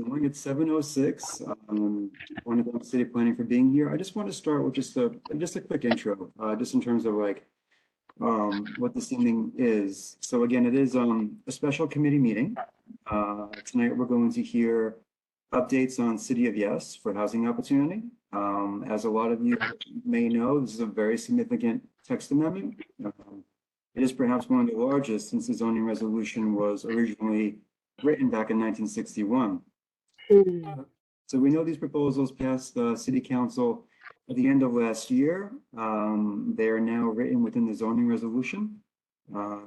going. It's 7:06. I want to thank City Planning for being here. I just want to start with just a quick intro, just in terms of like what this evening is. So again, it is a special committee meeting. Tonight we're going to hear updates on City of Yes for housing opportunity. As a lot of you may know, this is a very significant text amendment. It is perhaps one of the largest since the zoning resolution was originally written back in 1961. So we know these proposals passed the City Council at the end of last year. They are now written within the zoning resolution.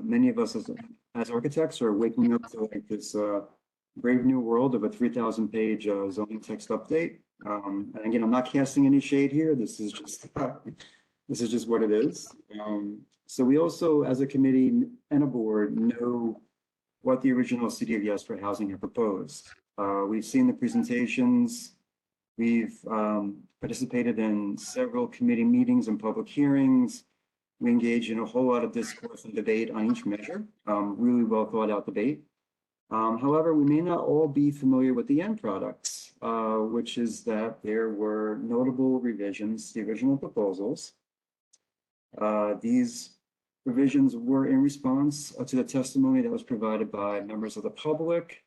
Many of us as architects are waking up to like this brave new world of a 3,000-page zoning text update. And again, I'm not casting any shade here. This is just what it is. So we also, as a committee and a board, know what the original City of Yes for Housing had proposed. We've seen the presentations. We've participated in several committee meetings and public hearings. We engage in a whole lot of discourse and debate on each measure, really well thought out debate. However, we may not all be familiar with the end products, which is that there were notable revisions to the original proposals. These revisions were in response to the testimony that was provided by members of the public,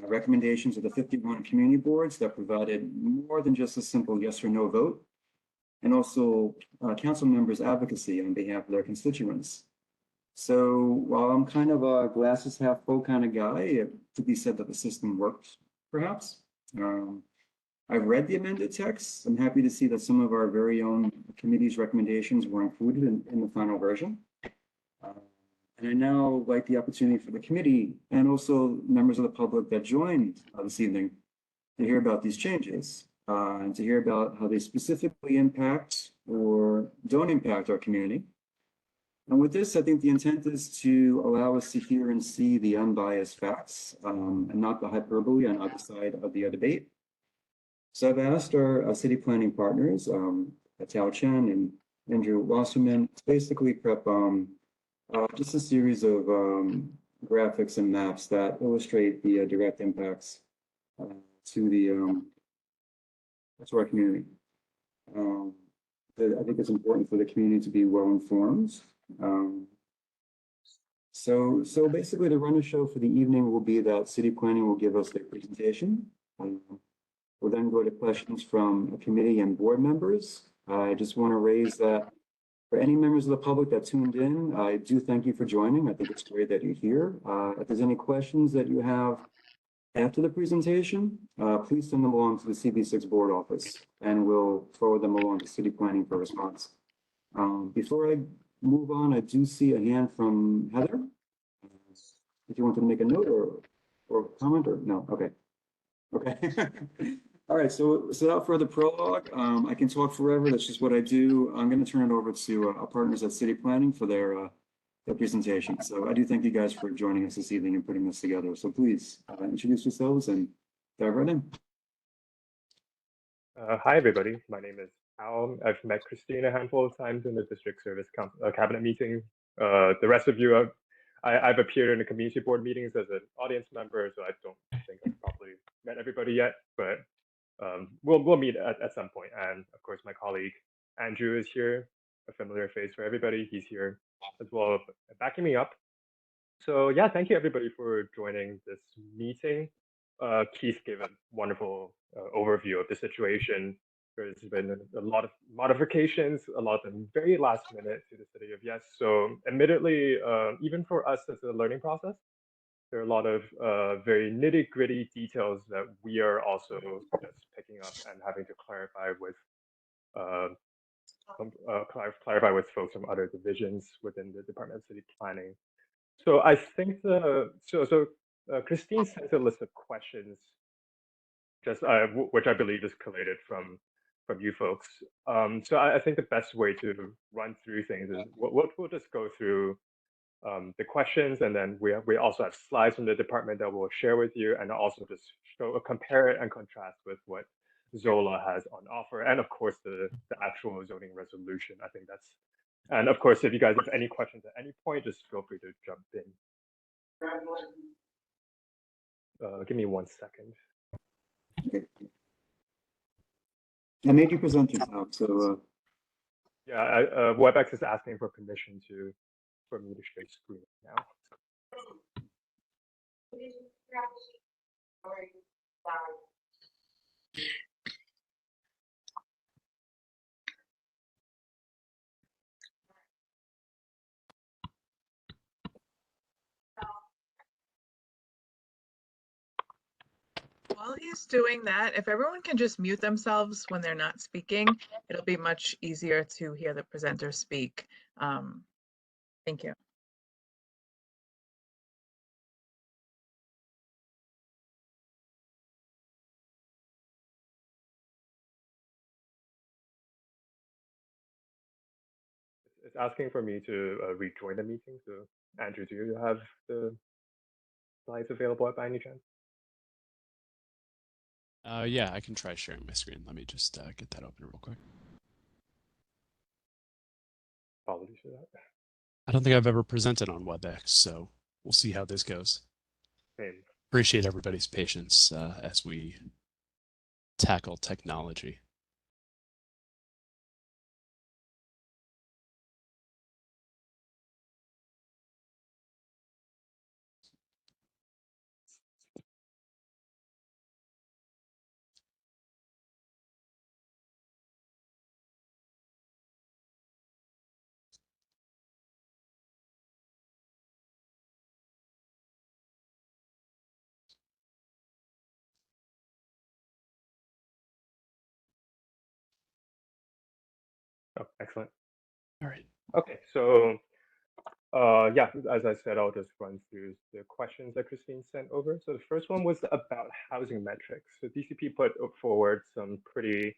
recommendations of the 51 community boards that provided more than just a simple yes or no vote, and also council members' advocacy on behalf of their constituents. So while I'm kind of a glasses half full kind of guy, it could be said that the system worked, perhaps. I've read the amended text. I'm happy to see that some of our very own committee's recommendations were included in the final version. And I now like the opportunity for the committee and also members of the public that joined this evening to hear about these changes and to hear about how they specifically impact or don't impact our community. And with this, I think the intent is to allow us to hear and see the unbiased facts and not the hyperbole on either side of the debate. So I've asked our city planning partners, Tao Chen and Andrew Wasserman, to basically prep just a series of graphics and maps that illustrate the direct impacts to our community. I think it's important for the community to be well informed. So basically the run of show for the evening will be that city planning will give us their presentation. We'll then go to questions from a committee and board members. I just want to raise that for any members of the public that tuned in, I do thank you for joining. I think it's great that you're here. If there's any questions that you have after the presentation, please send them along to the CB6 board office and we'll forward them along to city planning for response. Before I move on, I do see a hand from Heather. If you want to make a note or comment or no, okay. All right, so without further prologue, I can talk forever. That's just what I do. I'm going to turn it over to our partners at City Planning for their presentation. So I do thank you guys for joining us this evening and putting this together. So please introduce yourselves and dive right in. Hi, everybody. My name is Al. I've met Christine a handful of times in the District Service Cabinet meeting. The rest of you, I've appeared in the community board meetings as an audience member, so I don't think I've probably met everybody yet, but we'll meet at some point. And of course, my colleague Andrew is here, a familiar face for everybody. He's here as well, backing me up. So yeah, thank you everybody for joining this meeting. Keith gave a wonderful overview of the situation. There's been a lot of modifications, a lot of them very last minute to the City of Yes. So admittedly, even for us, it's a learning process. There are a lot of very nitty-gritty details that we are also just picking up and having to clarify with folks from other divisions within the Department of City Planning. So I think Christine sent a list of questions, just which I believe is collated from you folks. So I think the best way to run through things is we'll just go through the questions, and then we also have slides from the department that we'll share with you, and also just compare it and contrast with what Zola has on offer, and of course the actual zoning resolution. I think that's, and of course if you guys have any questions at any point, just feel free to jump in. Give me 1 second. I made you presenters now, so Yeah, WebEx is asking for permission for me to share screen now. While he's doing that, if everyone can just mute themselves when they're not speaking, it'll be much easier to hear the presenter speak. Thank you. It's asking for me to rejoin the meeting. So Andrew, do you have the slides available by any chance? Yeah, I can try sharing my screen. Let me just get that open real quick. Apologies for that. I don't think I've ever presented on WebEx, so we'll see how this goes. Same. Appreciate everybody's patience as we tackle technology. Oh, excellent. All right. Okay, so yeah, as I said, I'll just run through the questions that Christine sent over. So the first one was about housing metrics. So DCP put forward some pretty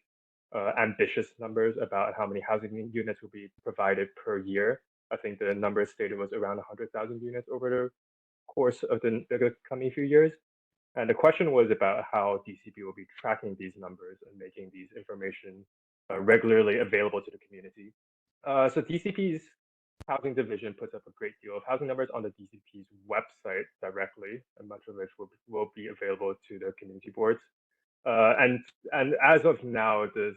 ambitious numbers about how many housing units will be provided per year. I think the number stated was around 100,000 units over the course of the coming few years. And the question was about how DCP will be tracking these numbers and making these information regularly available to the community. So DCP's housing division puts up a great deal of housing numbers on the DCP's website directly, and much of which will be available to the community boards. And as of now, the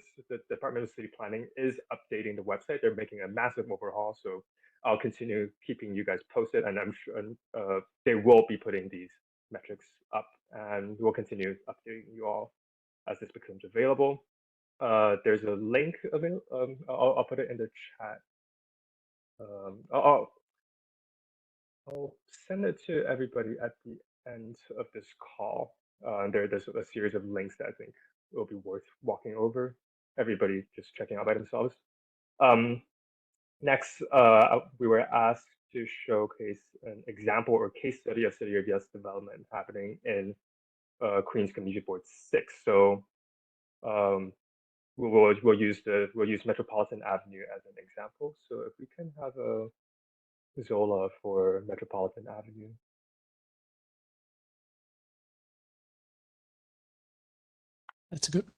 Department of City Planning is updating the website. They're making a massive overhaul, so I'll continue keeping you guys posted, and I'm sure they will be putting these metrics up, and we'll continue updating you all as this becomes available. There's a link available. I'll put it in the chat. I'll send it to everybody at the end of this call. There's a series of links that I think will be worth walking over. Everybody just checking out by themselves. Next, we were asked to showcase an example or case study of City of Yes development happening in Queens Community Board 6. So we'll use Metropolitan Avenue as an example. So if we can have a Zola for Metropolitan Avenue. That's a good.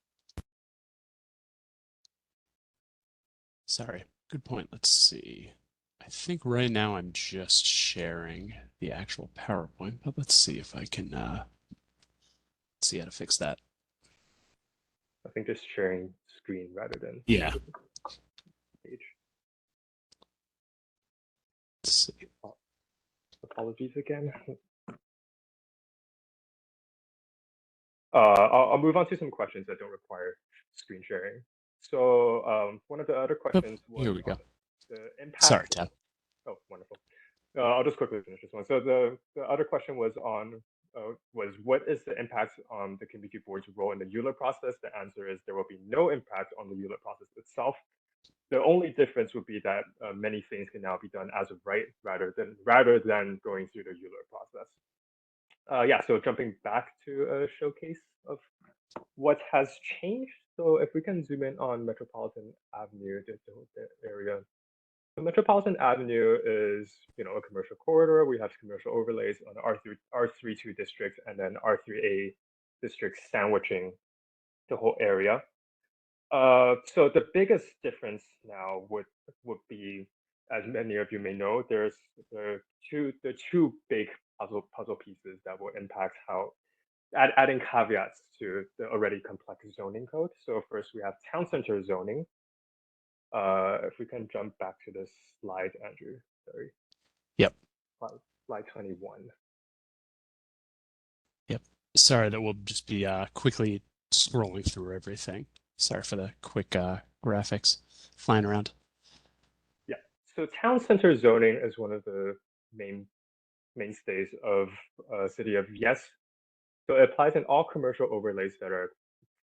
Sorry, good point. Let's see. I think right now I'm just sharing the actual PowerPoint, but let's see if I can see how to fix that. I think just sharing screen rather than Yeah. page. Let's see. Apologies again. I'll move on to some questions that don't require screen sharing. So one of the other questions was here we go. The impact. Sorry, Tab. Oh, wonderful. I'll just quickly finish this one. So the other question was on what is the impact on the community board's role in the ULURP process? The answer is there will be no impact on the ULURP process itself. The only difference would be that many things can now be done as of right rather than going through the ULURP process. Yeah, so jumping back to a showcase of what has changed. So if we can zoom in on Metropolitan Avenue, the area. So Metropolitan Avenue is, a commercial corridor. We have commercial overlays on the R32 district and then R3A district sandwiching the whole area. So the biggest difference now would be, as many of you may know, there's the two big puzzle pieces that will impact how adding caveats to the already complex zoning code. So first we have town center zoning. If we can jump back to this slide, Andrew, sorry. Yep. Slide 21. Yep. Sorry, that we'll just be quickly scrolling through everything. Sorry for the quick graphics flying around. Yeah. So town center zoning is one of the mainstays of city of Yes. So it applies in all commercial overlays that are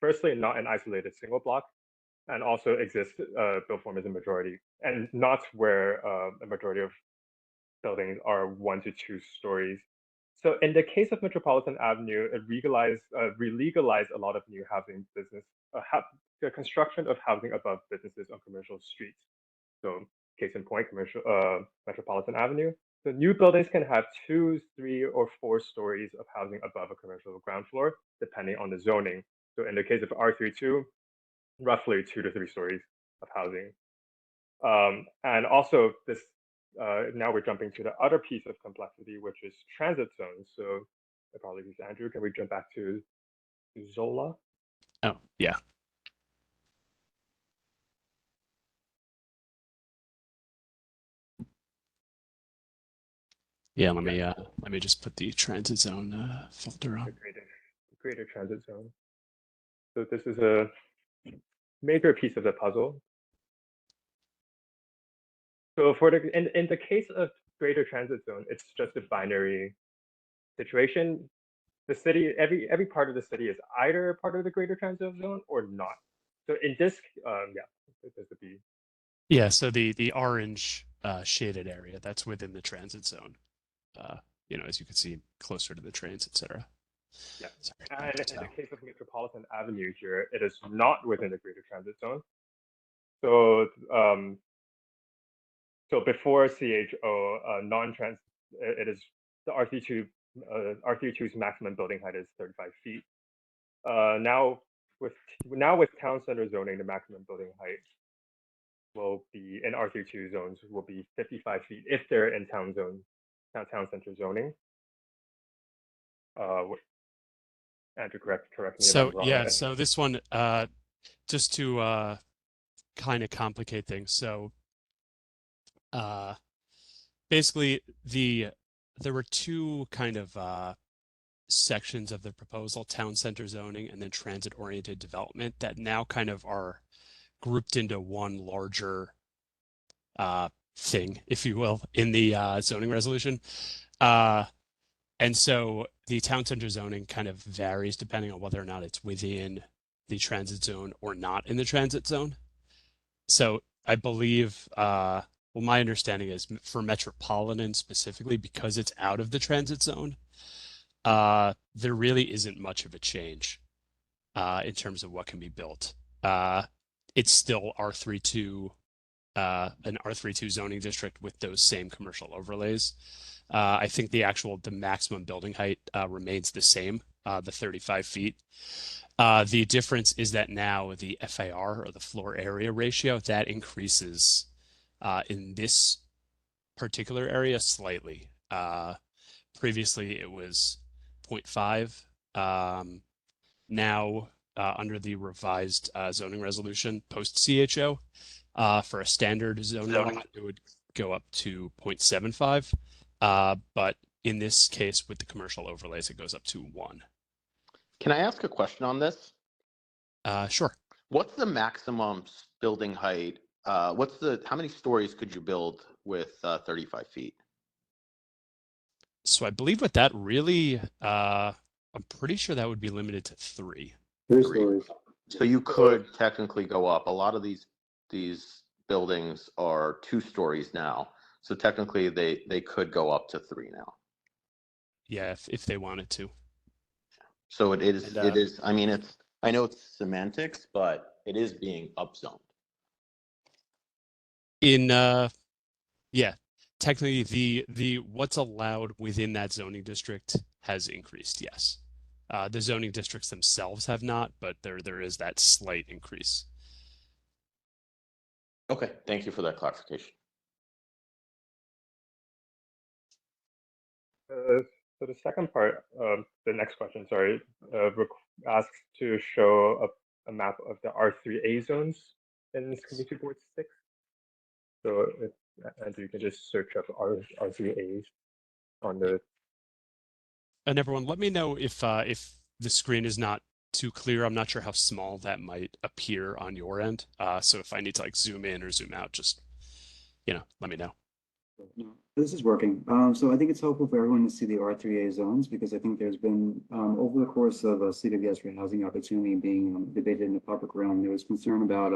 firstly not an isolated single block, and also exist built form as a majority, and not where a majority of buildings are 1 to 2 stories. So in the case of Metropolitan Avenue, it re-legalized a lot of new housing business, the construction of housing above businesses on commercial streets. So case in point, Metropolitan Avenue. The new buildings can have 2, 3, or 4 stories of housing above a commercial ground floor, depending on the zoning. So in the case of R32, roughly 2 to 3 stories of housing. And also this, now we're jumping to the other piece of complexity, which is transit zones. So apologies, Andrew, can we jump back to Zola? Oh, yeah. Yeah, let me just put the transit zone filter on. The greater transit zone. So this is a major piece of the puzzle. So for in the case of greater transit zone, it's just a binary situation. The city, every part of the city is either part of the greater transit zone or not. So in this, yeah, this would be. Yeah, so the orange shaded area, that's within the transit zone. As you can see, closer to the trains, etc. Yeah. Sorry, And in the case of Metropolitan Avenue here, it is not within the greater transit zone. So so before CHO, non-trans, it is the R32's maximum building height is 35 feet. Now with town center zoning, the maximum building height will be in R32 zones will be 55 feet if they're in town center zoning. Andrew, correct me if I'm wrong. Yeah, so this one, just to kind of complicate things. So basically there were two kind of sections of the proposal, town center zoning and then transit oriented development, that now kind of are grouped into one larger thing, if you will, in the zoning resolution. And so the town center zoning kind of varies depending on whether or not it's within the transit zone or not in the transit zone. So I believe, well, my understanding is for Metropolitan specifically, because it's out of the transit zone, there really isn't much of a change in terms of what can be built. It's still R32, an R32 zoning district with those same commercial overlays. I think the maximum building height remains the same, the 35 feet. The difference is that now the FAR, or the floor area ratio, that increases in this particular area slightly. Previously it was 0.5. Now under the revised zoning resolution post CHO, for a standard zoning lot, it would go up to 0.75. But in this case, with the commercial overlays, it goes up to 1. Can I ask a question on this? Sure. What's the maximum building height? How many stories could you build with 35 feet? So I believe with that, really, I'm pretty sure that would be limited to 3. 3 stories. So you could technically go up. A lot of these buildings are 2 stories now. So technically they could go up to 3 now. Yeah, if they wanted to. So it is, I mean, I know it's semantics, but it is being upzoned. Yeah, technically the what's allowed within that zoning district has increased, yes. The zoning districts themselves have not, but there is that slight increase. Okay, thank you for that clarification. So the second part, the next question, sorry, asks to show a map of the R3A zones in Community Board 6. So and you can just search up R3As on the. And everyone, let me know if the screen is not too clear. I'm not sure how small that might appear on your end. So if I need to like zoom in or zoom out, just let me know. No, this is working. So I think it's helpful for everyone to see the R3A zones because I think there's been over the course of CWS for housing opportunity being debated in the public realm, there was concern about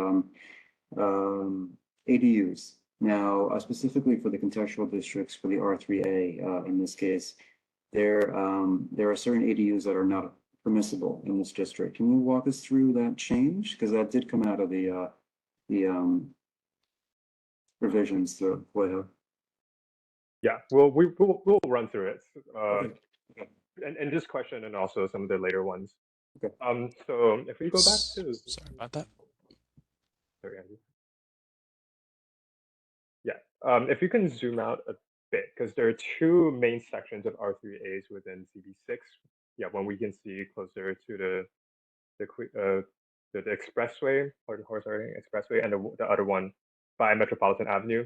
ADUs. Now, specifically for the contextual districts for the R3A, in this case, there are certain ADUs that are not permissible in this district. Can you walk us through that change? Because that did come out of the provisions to FOIA. Yeah, well, we'll run through it. Okay. And this question and also some of the later ones. Okay. So if we go back to. Sorry about that. Sorry, Andrew. Yeah, if you can zoom out a bit, because there are two main sections of R3As within CB6. Yeah, one we can see closer to the expressway or the horse riding expressway, and the other one by Metropolitan Avenue.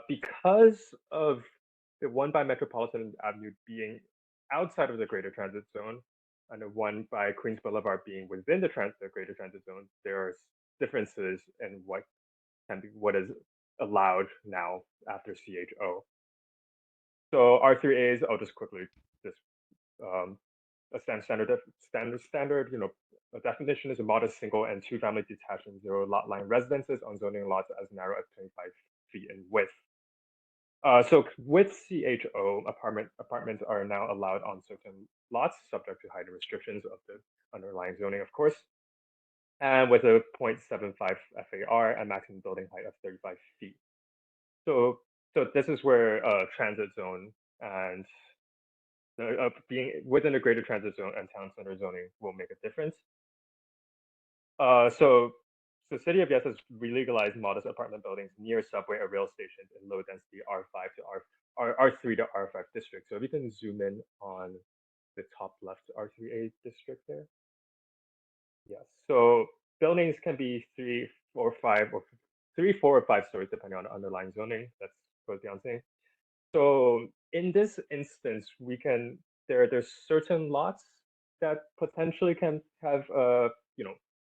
Because of the one by Metropolitan Avenue being outside of the Greater Transit Zone, and the one by Queens Boulevard being within the Greater Transit Zone, there are differences in what is allowed now after CHO. So R3As, I'll just quickly a standard, a definition is a modest single and two-family detached and zero lot line residences on zoning lots as narrow as 25 feet in width. So with CHO, apartments are now allowed on certain lots, subject to height restrictions of the underlying zoning, of course, and with a 0.75 FAR and maximum building height of 35 feet. So this is where transit zone and being within a greater transit zone and town center zoning will make a difference. So City of Yes has re-legalized modest apartment buildings near subway or rail stations in low density R5 to R3 to R5 districts. So if you can zoom in on the top left R3A district there. Yes. So buildings can be 3, 4, 5, or 3, 4, or 5 stories depending on the underlying zoning. That's goes beyond saying. So in this instance, there's certain lots that potentially can have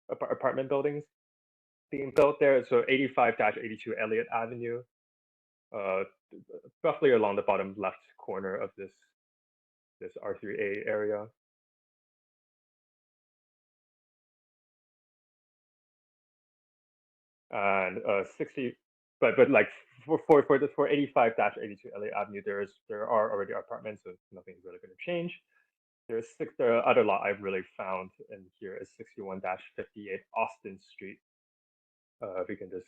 apartment buildings being built there. So 85-82 Elliott Avenue, roughly along the bottom left corner of this R3A area. And 60, but like for 85-82 Elliott Avenue, there are already apartments, so nothing's really going to change. The other lot I've really found in here is 61-58 Austin Street. If we can just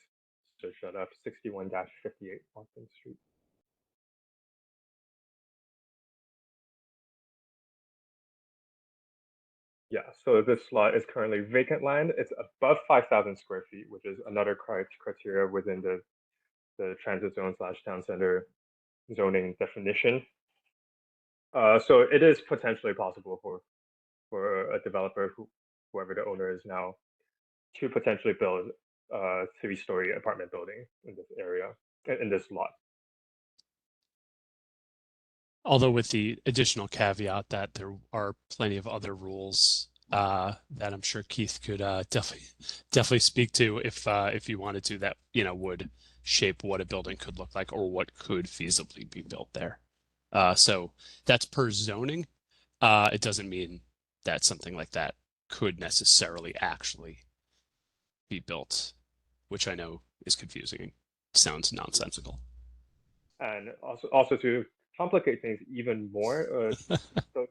search that up, 61-58 Austin Street. Yeah, so this lot is currently vacant land. It's above 5,000 square feet, which is another criteria within the transit zone / town center zoning definition. So it is potentially possible for a developer, whoever the owner is now, to potentially build a 3-story apartment building in this area, in this lot. Although with the additional caveat that there are plenty of other rules that I'm sure Keith could definitely speak to if you wanted to, that would shape what a building could look like or what could feasibly be built there. So that's per zoning. It doesn't mean that something like that could necessarily actually be built, which I know is confusing and sounds nonsensical. And also to complicate things even more, so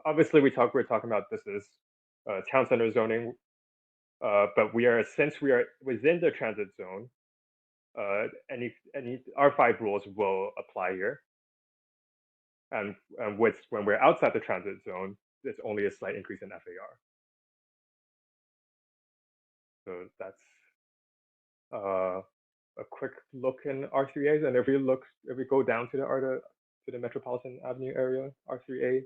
obviously we're talking about this is town center zoning, but since we are within the transit zone, any R5 rules will apply here. And when we're outside the transit zone, it's only a slight increase in FAR. So that's a quick look in R3As. And if we go down to the to the Metropolitan Avenue area, R3A.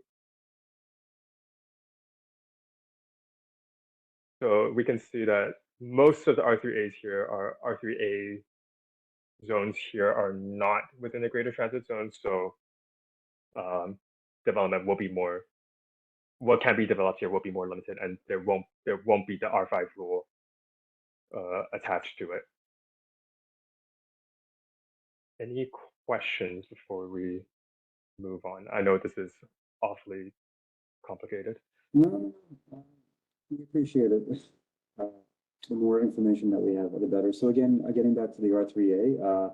So we can see that most of the R3As here are R3A zones here are not within the greater transit zone. So development will be more, what can be developed here will be more limited, and there won't be the R5 rule attached to it. Any questions before we move on? I know this is awfully complicated. No, we appreciate it. The more information that we have, the better. So again, getting back to the R3A,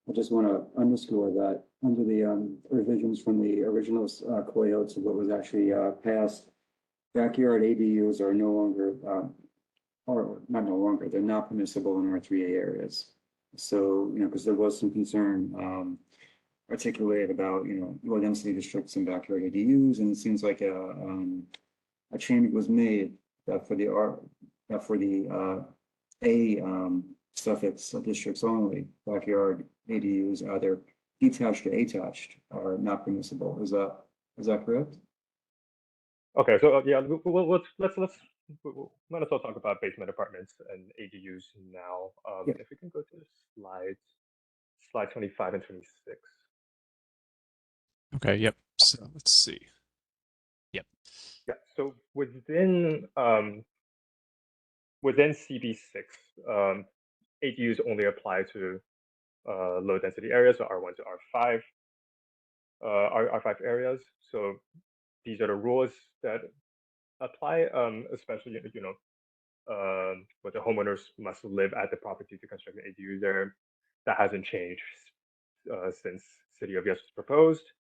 I just want to underscore that under the revisions from the original COYO to what was actually passed, backyard ADUs are no longer, or not no longer, they're not permissible in R3A areas. So, you know, because there was some concern articulated about, you know, low density districts and backyard ADUs, and it seems like a change was made that for the suffix districts only, backyard ADUs, either detached or attached, are not permissible. Is that correct? Okay, so yeah, let's let us well talk about basement apartments and ADUs now. Yeah. If we can go to the slide 25 and 26. Okay, yep. So let's see. Yep. Yeah, so within CB6, ADUs only apply to low density areas, so R1 to R5, R5 areas. So these are the rules that apply, especially, you know, but the homeowners must live at the property to construct an ADU there. That hasn't changed since City of Yes was proposed.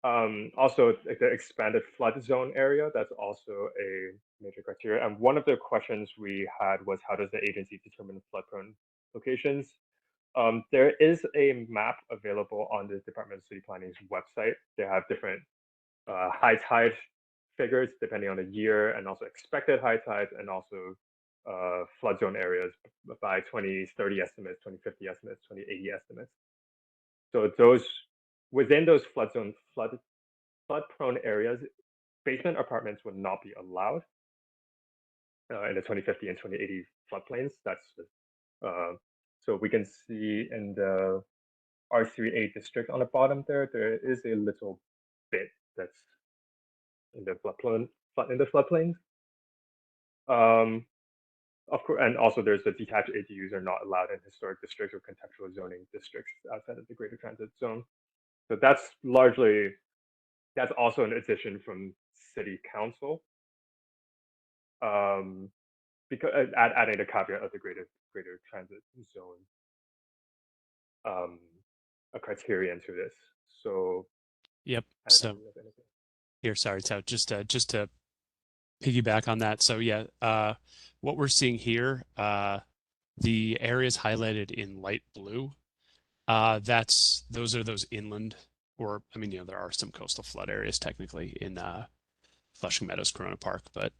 Also, the expanded flood zone area, that's also a major criteria. And one of the questions we had was, how does the agency determine flood-prone locations? There is a map available on the Department of City Planning's website. They have different high tide figures depending on the year, and also expected high tides, and also flood zone areas by 2030 estimates, 2050 estimates, 2080 estimates. So those within those flood prone areas, basement apartments would not be allowed in the 2050 and 2080 floodplains. That's so we can see in the R3A district on the bottom there is a little bit that's in the floodplains. Of course, and also there's the detached ADUs are not allowed in historic districts or contextual zoning districts outside of the greater transit zone. So that's also an addition from City Council. Because adding the caveat of the greater transit zone a criterion to this. So Yep. So here, sorry, so just to piggyback on that. So yeah, what we're seeing here, the areas highlighted in light blue, those are those inland, or I mean, you know, there are some coastal flood areas technically in Flushing Meadows, Corona Park, but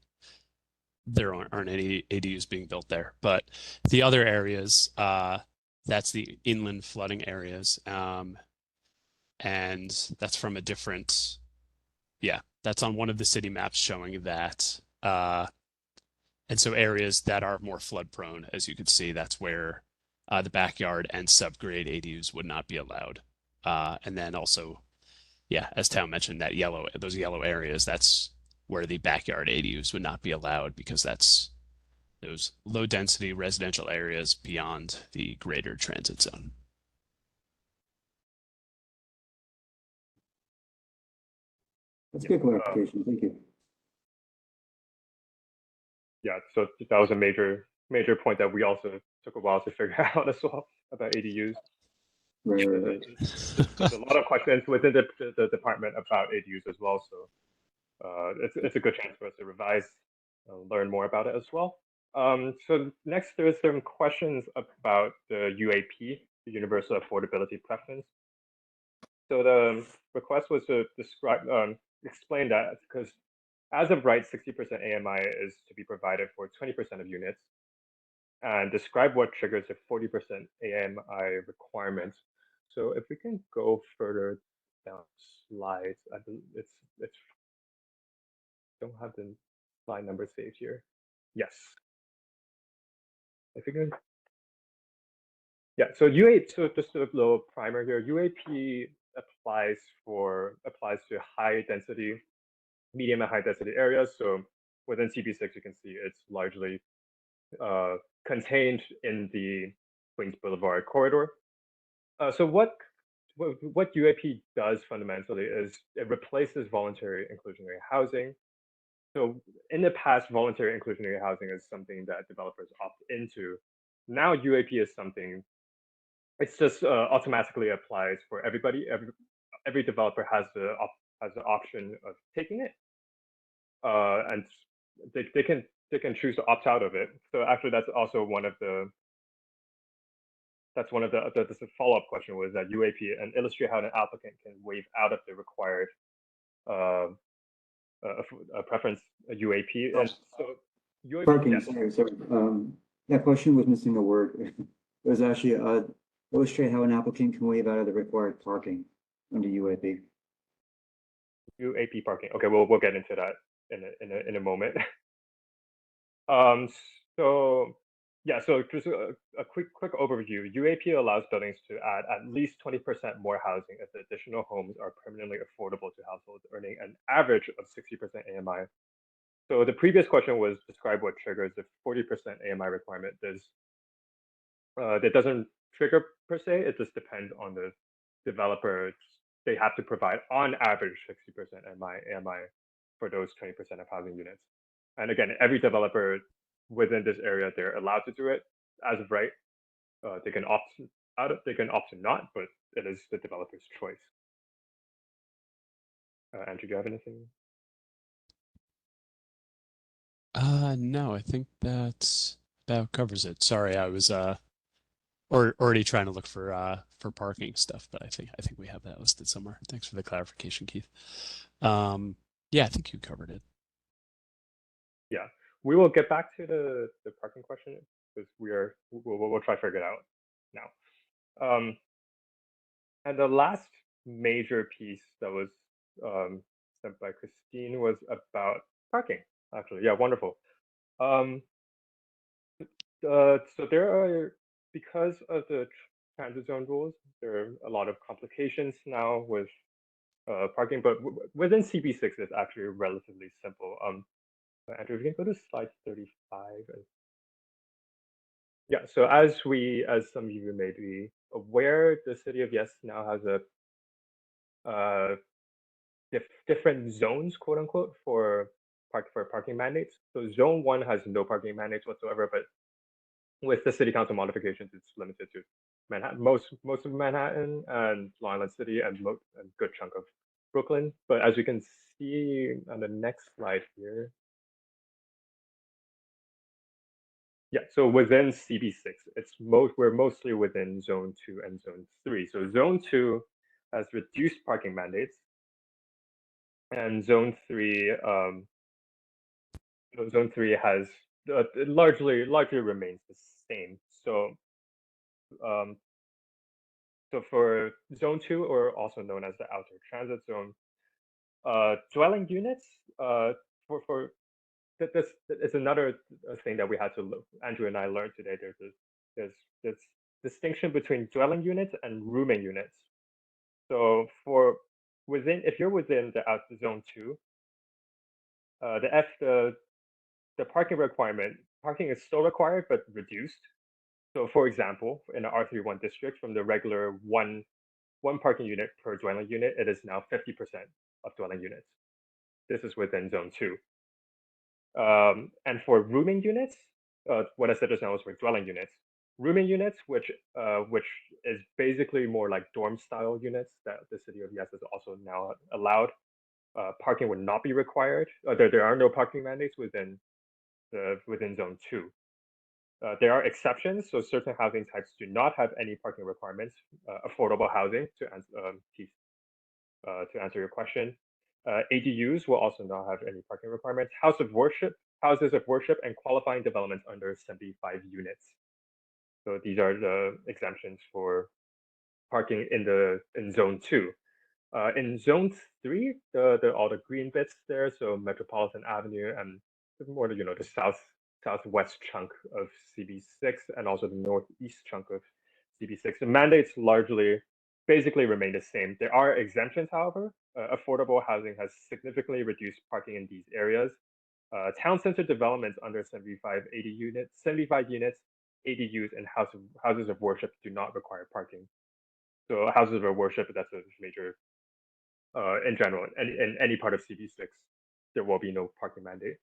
there aren't any ADUs being built there. But the other areas, that's the inland flooding areas, and that's from a different, yeah, that's on one of the city maps showing that. And so areas that are more flood prone, as you can see, that's where the backyard and subgrade ADUs would not be allowed. And then also, yeah, as Tao mentioned, those yellow areas, that's where the backyard ADUs would not be allowed, because that's those low density residential areas beyond the greater transit zone. That's good clarification. Thank you. Yeah, so that was a major point that we also took a while to figure out as well about ADUs. Right. There's a lot of questions within the department about ADUs as well. So it's a good chance for us to revise, learn more about it as well. So next, there's some questions about the UAP, the Universal Affordability Preference. So the request was to explain that, because as of right, 60% AMI is to be provided for 20% of units, and describe what triggers a 40% AMI requirement. So if we can go further down slides. I believe it's don't have the slide number saved here. Yes. I think yeah, so UAP, so just a little primer here. UAP applies to high density, medium and high density areas. So within CB6, you can see it's largely contained in the Queens Boulevard corridor. So what UAP does fundamentally is it replaces voluntary inclusionary housing. So in the past, voluntary inclusionary housing is something that developers opt into. Now UAP is something, it's just automatically applies for everybody. Every developer has the option of taking it, and they can choose to opt out of it. So actually, that's also one of the follow-up question was that UAP, and illustrate how an applicant can waive out of the required a preference a UAP. And so UAP, Parking, yes. sorry. That question was missing a word. It was actually illustrate how an applicant can waive out of the required parking under UAP. UAP parking. Okay, we'll get into that in a moment. So yeah, so just a quick overview. UAP allows buildings to add at least 20% more housing if the additional homes are permanently affordable to households earning an average of 60% AMI. So the previous question was describe what triggers the 40% AMI requirement. That doesn't trigger per se. It just depends on the developer. They have to provide on average 60% AMI for those 20% of housing units. And again, every developer within this area, they're allowed to do it as of right. They can opt out of, they can opt to not, but it is the developer's choice. Andrew, do you have anything? No, I think that covers it. Sorry, I was already trying to look for parking stuff, but I think we have that listed somewhere. Thanks for the clarification, Keith. Yeah, I think you covered it. Yeah, we will get back to the parking question because we'll try to figure it out now. And the last major piece that was sent by Christine was about parking. Actually, yeah, wonderful. So there are, because of the transit zone rules, there are a lot of complications now with parking, but within CB6 it's actually relatively simple. Andrew, if you can go to slide 35. Yeah, so as some of you may be aware, the city of Yes now has a different zones, quote unquote, for parking mandates. So zone 1 has no parking mandates whatsoever, but with the city council modifications, it's limited to Manhattan, most of Manhattan and Long Island City and a good chunk of Brooklyn. But as you can see on the next slide here, yeah, so within CB6, we're mostly within zone 2 and zone 3. So zone 2 has reduced parking mandates, and zone 3 has it largely remains the same. So so for zone 2, or also known as the outer transit zone, dwelling units for this is another thing that we had to look. Andrew and I learned today. There's this distinction between dwelling units and rooming units. So if you're within the zone 2, the parking is still required but reduced. So for example, in the R31 district, from the regular one parking unit per dwelling unit, it is now 50% of dwelling units. This is within zone 2. And for rooming units, what I said just now was for dwelling units. Rooming units, which is basically more like dorm style units that the city of Yes has also now allowed. Parking would not be required. There are no parking mandates within zone 2. There are exceptions, so certain housing types do not have any parking requirements. Affordable housing, to answer your question. ADUs will also not have any parking requirements. Houses of worship, and qualifying developments under 75 units. So these are the exemptions for parking in zone 2. In Zone 3, all the green bits there, so Metropolitan Avenue and more the southwest chunk of CB6 and also the northeast chunk of CB6. The mandates largely basically remain the same. There are exemptions, however. Affordable housing has significantly reduced parking in these areas. Town center developments under 75 units, ADUs, and houses of worship do not require parking. So houses of worship, that's a major, in general, in any part of CB6, there will be no parking mandate.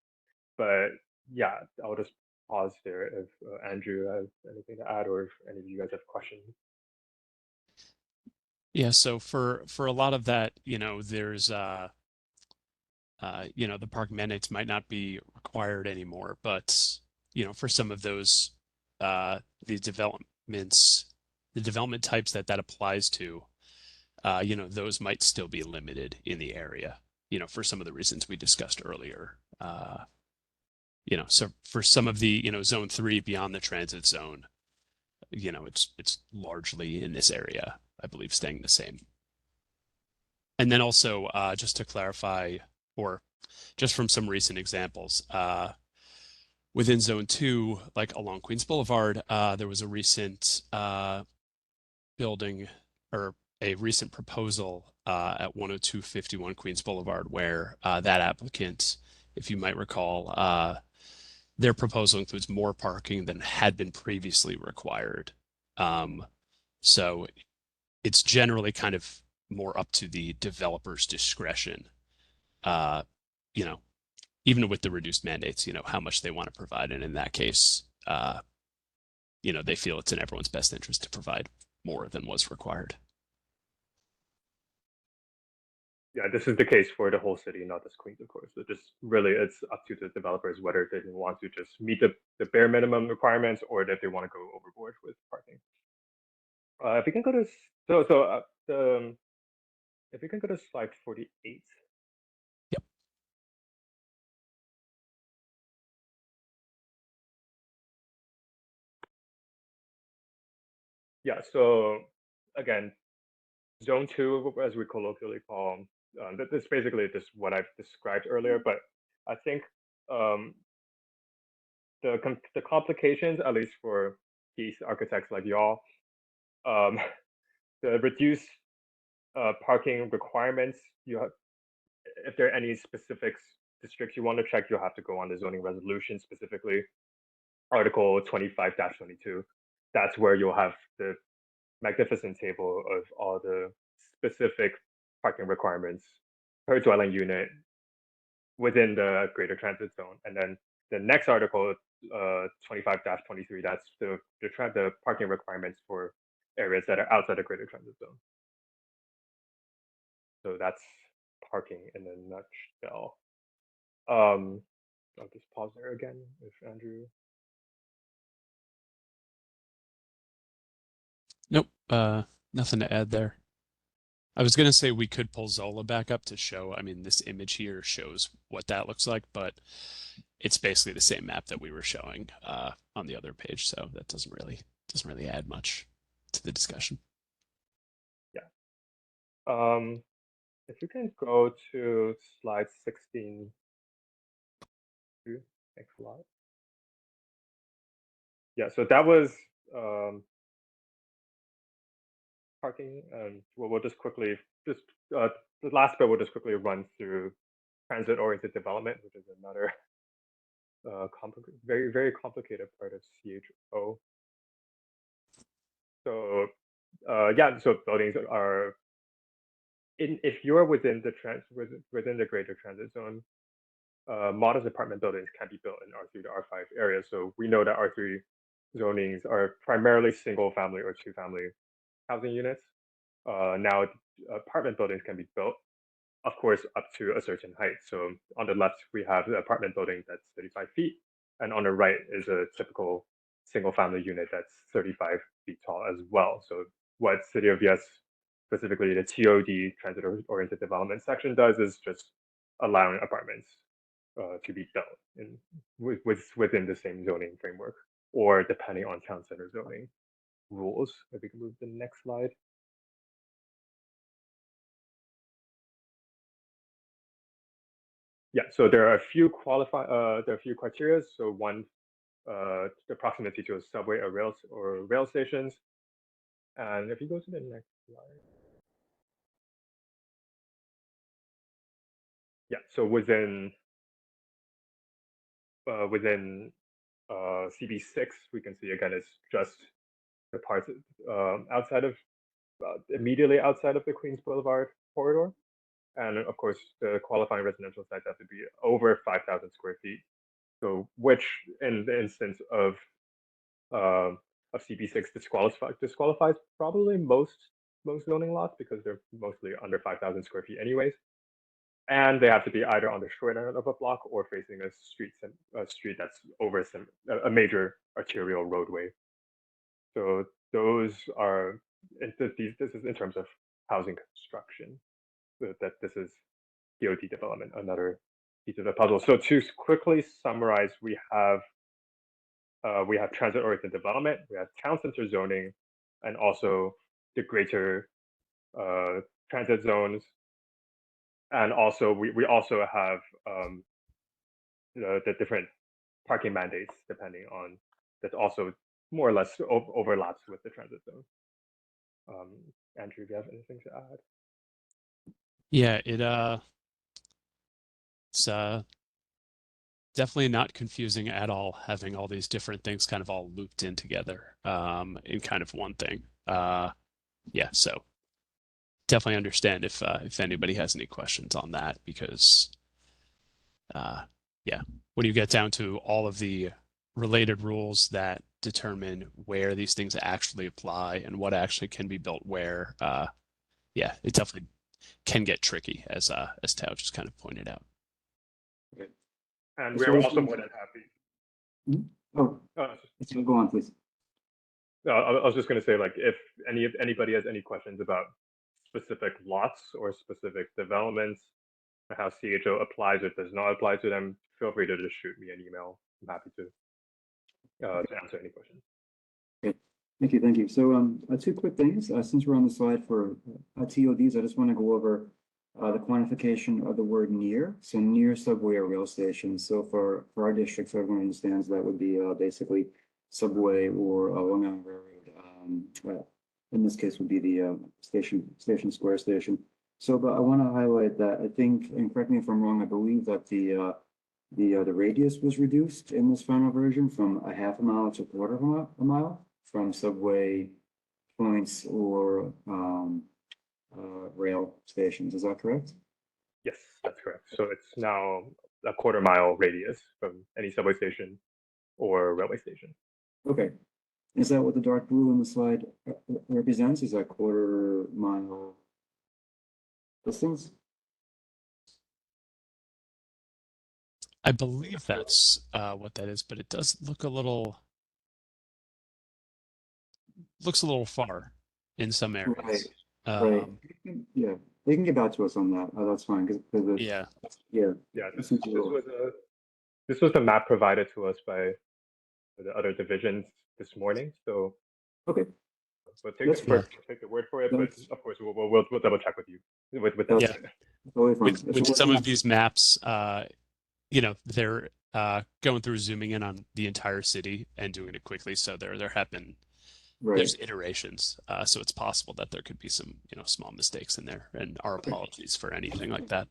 But yeah, I'll just pause there if Andrew has anything to add, or if any of you guys have questions. Yeah, so for a lot of that, there's the park mandates might not be required anymore, but for some of those the development types that applies to, those might still be limited in the area, for some of the reasons we discussed earlier. So for some of the, zone 3 beyond the transit zone, it's largely in this area, I believe, staying the same. And then also, just to clarify, or just from some recent examples, within zone 2, like along Queens Boulevard, there was a recent building or a recent proposal at 10251 Queens Boulevard where that applicant, if you might recall, their proposal includes more parking than had been previously required. So it's generally kind of more up to the developer's discretion, even with the reduced mandates, how much they want to provide. And in that case, they feel it's in everyone's best interest to provide more than was required. Yeah, this is the case for the whole city, not just Queens, of course. So just really, it's up to the developers whether they want to just meet the bare minimum requirements or that they want to go overboard with parking. If we can go to if we can go to slide 48. Yep. Yeah. So again, zone 2, as we colloquially call, this basically just what I've described earlier. But I think the complications, at least for these architects like y'all, the reduced parking requirements, if there are any specific districts you want to check, you'll have to go on the zoning resolution, specifically Article 25-22. That's where you'll have the magnificent table of all the specific parking requirements per dwelling unit within the greater transit zone. And then the next article, 25-23, that's the parking requirements for areas that are outside the greater transit zone. So that's parking in a nutshell. I'll just pause there again if Andrew. Nope, nothing to add there. I was going to say we could pull Zola back up to show, this image here shows what that looks like, but it's basically the same map that we were showing on the other page, so that doesn't really add much to the discussion. Yeah. If you can go to slide 16. Next slide. Yeah, so that was parking, and we'll just quickly the last bit. We'll just quickly run through transit-oriented development, which is another very, very complicated part of CHO. So yeah, so buildings are if you're within the greater transit zone, modest apartment buildings can be built in R3 to R5 areas. So we know that R3 zonings are primarily single family or two family housing units. Now apartment buildings can be built, of course, up to a certain height. So on the left, we have the apartment building that's 35 feet. And on the right is a typical single family unit that's 35 feet tall as well. So what City of Yes, specifically the TOD, transit oriented development section, does is just allowing apartments to be built within the same zoning framework, or depending on town center zoning rules. If we can move to the next slide. Yeah, so there are a few criteria. So one, the proximity to a subway or rail stations. And if you go to the next slide. Yeah, so within CB6, we can see again it's just the parts outside of immediately outside of the Queens Boulevard corridor, and of course the qualifying residential sites have to be over 5,000 square feet. So which, in the instance of CB6, disqualifies probably most zoning lots because they're mostly under 5,000 square feet anyways. And they have to be either on the short end of a block or facing a street that's over a major arterial roadway. So those are, this is in terms of housing construction, that this is DOT development, another piece of the puzzle. So to quickly summarize, we have transit-oriented development, we have town center zoning, and also the greater transit zones. And also, we also have the different parking mandates, depending on, that also more or less overlaps with the transit zone. Andrew, do you have anything to add? Yeah, it's definitely not confusing at all, having all these different things kind of all looped in together in kind of one thing. Yeah, so definitely understand if anybody has any questions on that, because yeah, when you get down to all of the related rules that determine where these things actually apply and what actually can be built where, yeah, it definitely can get tricky, as Tao just kind of pointed out. Okay. And So we're this also is- more than happy. Oh, so go on, please. I was just going to say, like, if anybody has any questions about specific lots or specific developments, and how CHO applies or does not apply to them, feel free to just shoot me an email. I'm happy to answer any questions. Okay. Thank you. So two quick things. Since we're on the slide for TODs, I just want to go over the quantification of the word near. So near subway or rail station. So for our district, so everyone understands, that would be basically subway or Long Island Railroad. In this case would be the Station Square station. So, but I want to highlight that I think, and correct me if I'm wrong, I believe that the radius was reduced in this final version from a half a mile to a quarter of a mile from subway points or rail stations. Is that correct? Yes, that's correct. So it's now a quarter-mile radius from any subway station or railway station. Okay. Is that what the dark blue in the slide represents? Is that quarter-mile distance? I believe that's what that is, but it does look looks a little far in some areas. Right. Yeah, they can get back to us on that. Oh, that's fine. Because Yeah. Yeah. This was the map provided to us by the other divisions this morning. So Okay. we'll take the word for it, but of course we'll double check with you with that. Yeah. Totally fine. With some of these maps, they're going through zooming in on the entire city and doing it quickly. So there have been there's iterations. So it's possible that there could be some small mistakes in there, and our apologies for anything like that.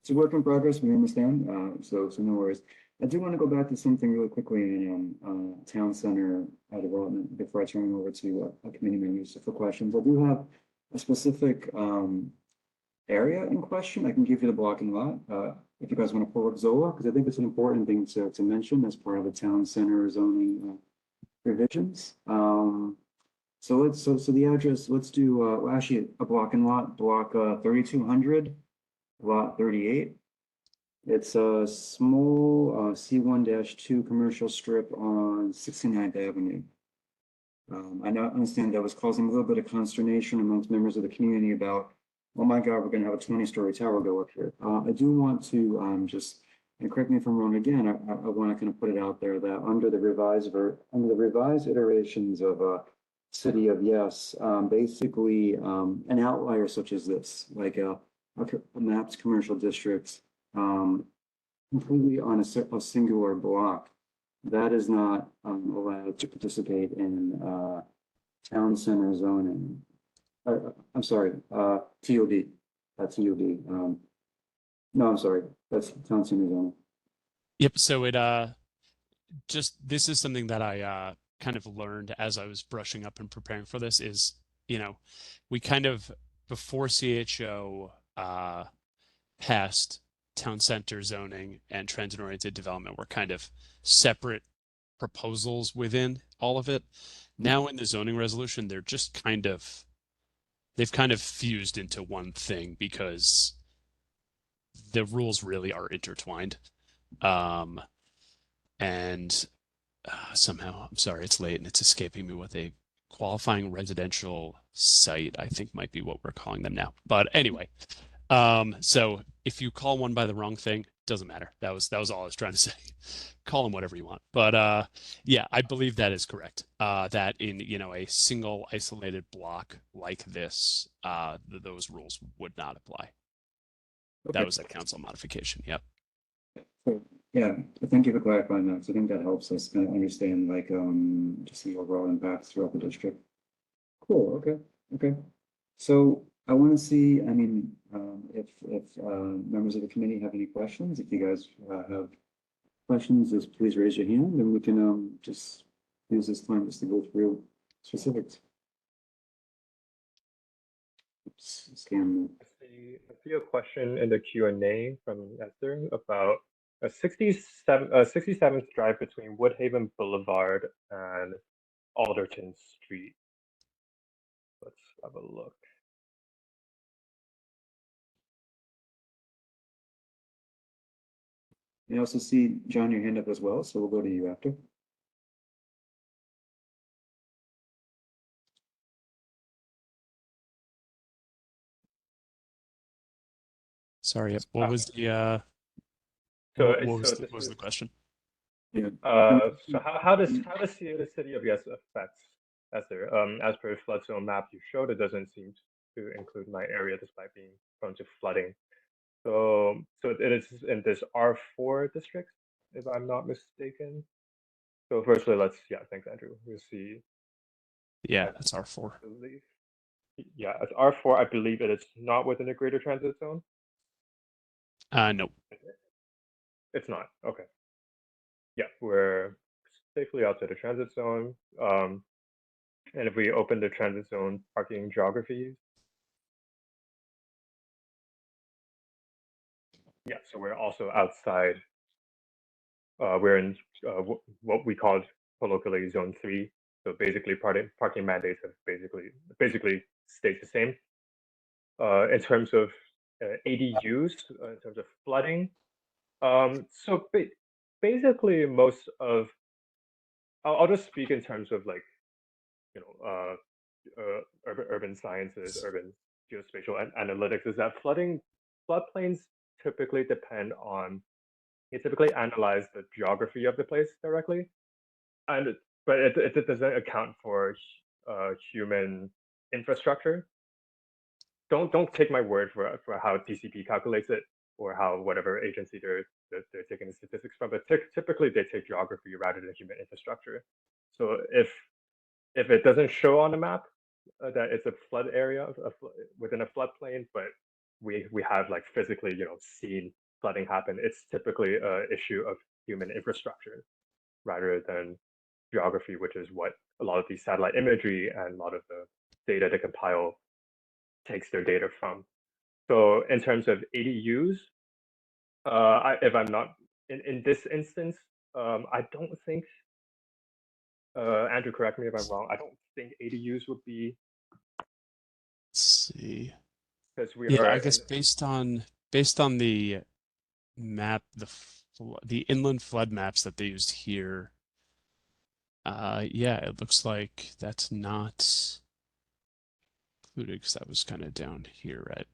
It's a work in progress. We understand. So no worries. I do want to go back to something really quickly in town center development before I turn it over to committee members for questions. I do have a specific area in question. I can give you the blocking lot if you guys want to pull up Zola, because I think it's an important thing to mention as part of the town center zoning revisions. So the address, let's do actually a blocking lot, block 3200, lot 38. It's a small C1-2 commercial strip on 69th Avenue. I understand that was causing a little bit of consternation amongst members of the community about, oh my God, we're going to have a 20-story tower go up here. I do want to just, and correct me if I'm wrong again, I want to kind of put it out there that under the revised iterations of City of Yes, basically an outlier such as this, like a mapped commercial district, completely on a singular block, that is not allowed to participate in town center zoning. I'm sorry, TOD. That's TOD. No, I'm sorry. That's town center zoning. Yep. So it just this is something that I kind of learned as I was brushing up and preparing for this is, we kind of before CHO passed town center zoning and transit-oriented development were kind of separate proposals within all of it. Now in the zoning resolution, they've kind of fused into one thing because the rules really are intertwined. And somehow, I'm sorry, it's late and it's escaping me what a qualifying residential site, I think might be what we're calling them now. But anyway, so if you call one by the wrong thing, doesn't matter. That was all I was trying to say. Call them whatever you want. But yeah, I believe that is correct. That in, a single isolated block like this, those rules would not apply. That Okay. was a council modification. Yep. So, yeah, thank you for clarifying that. 'Cause I think that helps us kind of understand like just the overall impacts throughout the district. Cool. Okay. Okay. So I want to see. I mean, if members of the committee have any questions, if you guys have questions, just please raise your hand, and we can just use this time just to go through specifics. Oops, scan. I see a question in the Q&A from Esther about a 67th drive between Woodhaven Boulevard and Alderton Street. Let's have a look. I also see John, your hand up as well, so we'll go to you after. Sorry. Yep. What was the So, what so was this was the is, question? Yeah. so how does the city of Yes affect Esther? As per flood zone map you showed, it doesn't seem to include my area despite being prone to flooding. So it is in this R4 district, if I'm not mistaken. So firstly, thanks, Andrew. We'll see. Yeah, that's R4. I believe. Yeah, it's R4. I believe it is not within the greater transit zone. No. It's not. Okay. Yeah, we're safely outside the transit zone. And if we open the transit zone parking geography, yeah, so we're also outside. We're in what we call colloquially Zone 3. So basically, parking mandates have basically stayed the same. In terms of ADUs, in terms of flooding, so basically most of I'll just speak in terms of like urban sciences, urban geospatial analytics. Is that floodplains typically depend on you typically analyze the geography of the place directly, but it doesn't account for human infrastructure. Don't take my word for how TCP calculates it or how whatever agency they're taking the statistics from, but typically they take geography rather than human infrastructure. So if it doesn't show on the map that it's a flood area within a floodplain, but we have like physically seen flooding happen, it's typically an issue of human infrastructure rather than geography, which is what a lot of these satellite imagery and a lot of the data they compile takes their data from. So in terms of ADUs, if I'm not in this instance, I don't think Andrew, correct me if I'm wrong. I don't think ADUs would be. Let's see. Because we Yeah, are I guess based on the map, the inland flood maps that they used here, yeah, it looks like that's not included because that was kind of down here, right?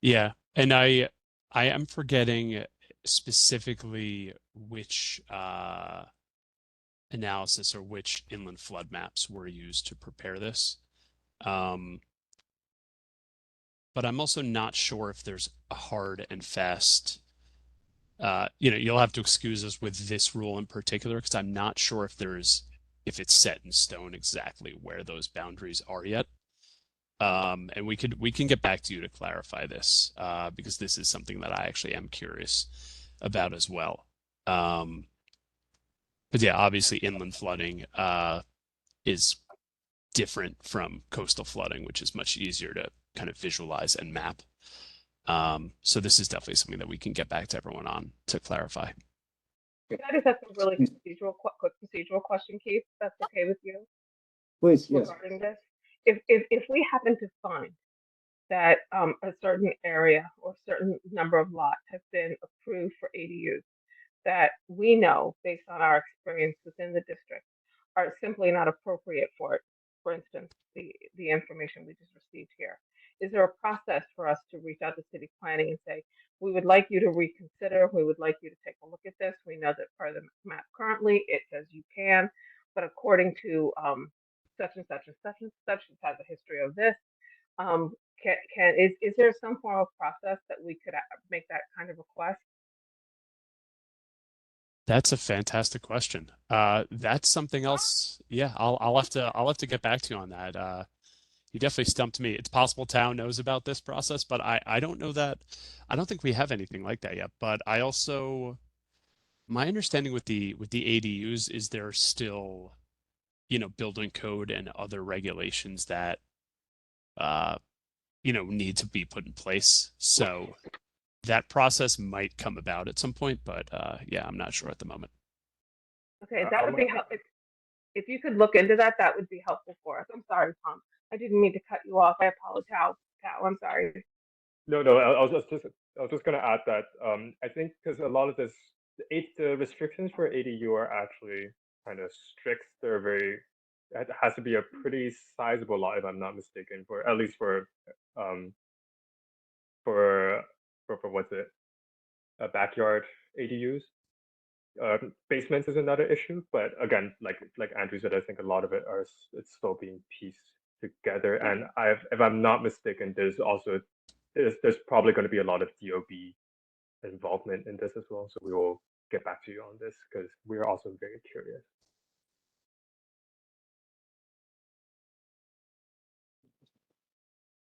Yeah, and I am forgetting specifically which analysis or which inland flood maps were used to prepare this. but I'm also not sure if there's a hard and fast. You'll have to excuse us with this rule in particular because I'm not sure if it's set in stone exactly where those boundaries are yet. And we can get back to you to clarify this because this is something that I actually am curious about as well. But yeah, obviously inland flooding is different from coastal flooding, which is much easier to kind of visualize and map. So this is definitely something that we can get back to everyone on to clarify. Can I just ask a really quick procedural question, Keith? That's okay with you Please, yes. regarding this? If we happen to find that a certain area or certain number of lots have been approved for ADUs that we know based on our experience within the district are simply not appropriate for it. For instance, the information we just received here. Is there a process for us to reach out to city planning and say, we would like you to reconsider, we would like you to take a look at this. We know that per the map currently, it says you can, but according to such and such and such and such has a history of this, is there some form of process that we could make that kind of request? That's a fantastic question. That's something else. Yeah, I'll have to get back to you on that. You definitely stumped me. It's possible town knows about this process, but I don't know that. I don't think we have anything like that yet. But I also, my understanding with the ADUs is there's still, building code and other regulations that need to be put in place. So that process might come about at some point, but yeah, I'm not sure at the moment. Okay, that would be helpful. If you could look into that, that would be helpful for us. I'm sorry, Tom. I didn't mean to cut you off. I apologize. I'm sorry. No, I was just gonna add that I think because a lot of the restrictions for ADU are actually kind of strict. They're very it has to be a pretty sizable lot if I'm not mistaken for at least um for what's it backyard ADUs. Basements is another issue, but again, like Andrew said, I think a lot of it it's still being pieced together. And if I'm not mistaken, there's probably going to be a lot of DOB involvement in this as well. So we will get back to you on this because we are also very curious.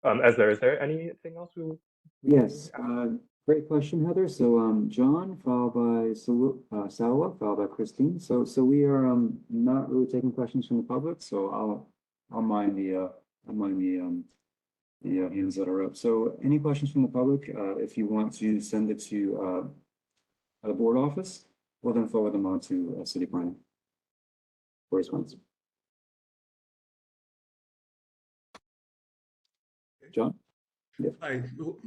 Is there anything else Yes, great question, Heather. So, John, followed by Salwa, followed by Christine. So we are not really taking questions from the public. So I'll mind the hands that are up. So any questions from the public? If you want to send it to the board office, we'll then forward them on to city planning for response. John? Hi,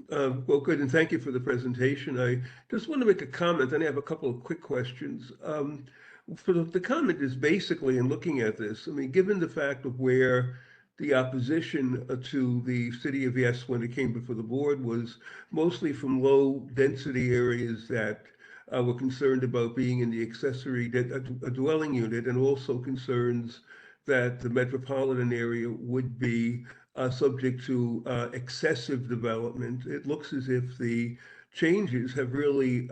well, good, and thank you for the presentation. I just want to make a comment, and I have a couple of quick questions. The comment is basically, in looking at this, I mean, given the fact of where the opposition to the city of Yes when it came before the board was mostly from low density areas that were concerned about being in the accessory dwelling unit, and also concerns that the metropolitan area would be subject to excessive development. It looks as if the changes have really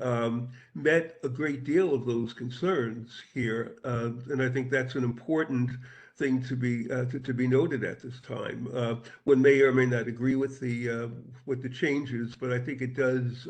met a great deal of those concerns here, and I think that's an important thing to be noted at this time. One may or may not agree with the changes, but I think it does.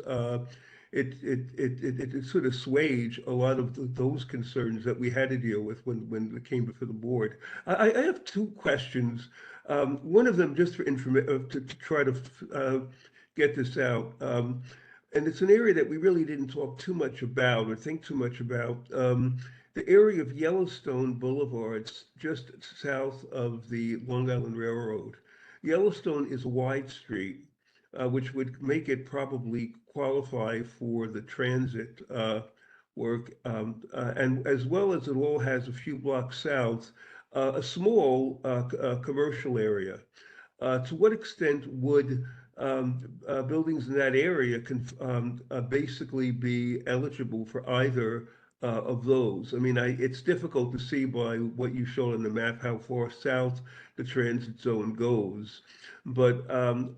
It sort of assuage a lot of those concerns that we had to deal with when it came before the board. I have two questions. One of them, just for to try to get this out, and it's an area that we really didn't talk too much about or think too much about. The area of Yellowstone Boulevard, just south of the Long Island Railroad. Yellowstone is a wide street, which would make it probably qualify for the transit work, and as well as it all has a few blocks south, a small commercial area. To what extent would buildings in that area basically be eligible for either of those. I mean, it's difficult to see by what you showed on the map how far south the transit zone goes. But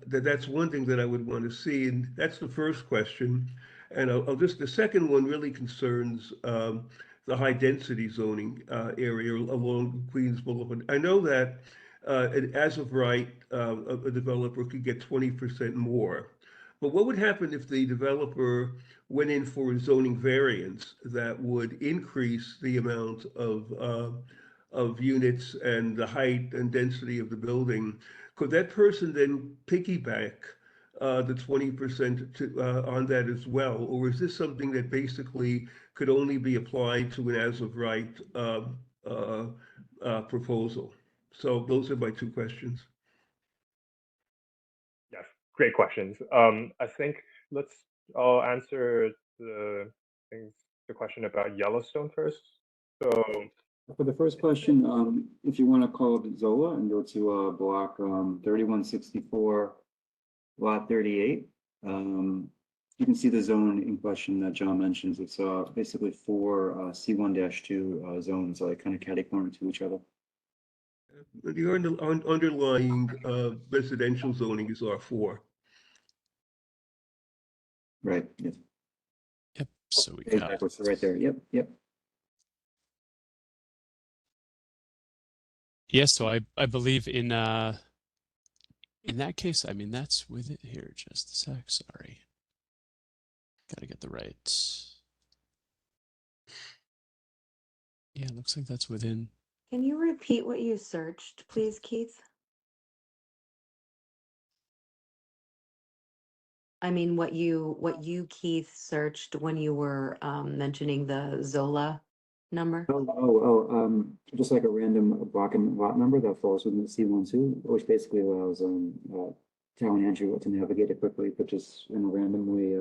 that's one thing that I would want to see, and that's the first question. And the second one really concerns the high density zoning area along Queens Boulevard. I know that as of right, a developer could get 20% more. But what would happen if the developer went in for a zoning variance that would increase the amount of units and the height and density of the building? Could that person then piggyback the 20% on that as well? Or is this something that basically could only be applied to an as-of-right proposal? So those are my two questions. Yes, great questions. I think I'll answer the question about Yellowstone first. So For the first question, if you want to call up Zola and go to block 3164, lot 38, you can see the zone in question that John mentions. It's basically four C1-2 zones, like kind of catty-corner to each other. The underlying residential zoning is R4. Right. Yes. Yep. So we Page got backwards, right there. Yep. Yep. yes. So I believe in that case, I mean that's with it here. Just a sec. Sorry. Got to get the right. Yeah, it looks like that's within. Can you repeat what you searched, please, Keith? I mean, what you Keith searched when you were mentioning the Zola number? Just like a random block and lot number that falls within the C12, which basically allows Tao and Andrew to navigate it quickly, but just in a randomly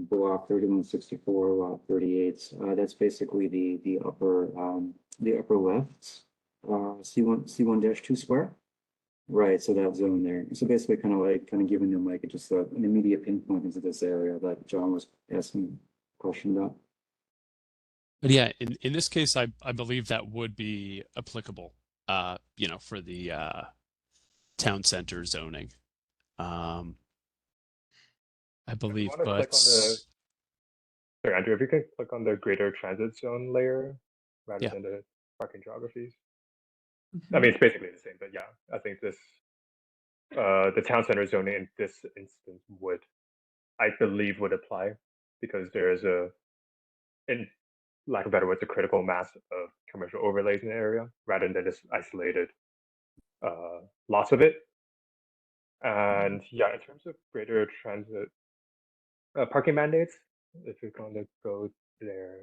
block 3164, lot 38. That's basically the upper left C1-2 square. Right, so that zone there. So basically kind of giving them like just an immediate pinpoint into this area that John was asking a question about. But yeah, in this case, I believe that would be applicable, for the town center zoning. I believe, if you want to click on sorry, Andrew, if you can click on the greater transit zone layer rather than the parking geographies. I mean, it's basically the same, but yeah, I think this, the town center zoning in this instance I believe would apply because there is in lack of better words, a critical mass of commercial overlays in the area rather than just isolated lots of it. And yeah, in terms of greater transit parking mandates, if you're going to go there,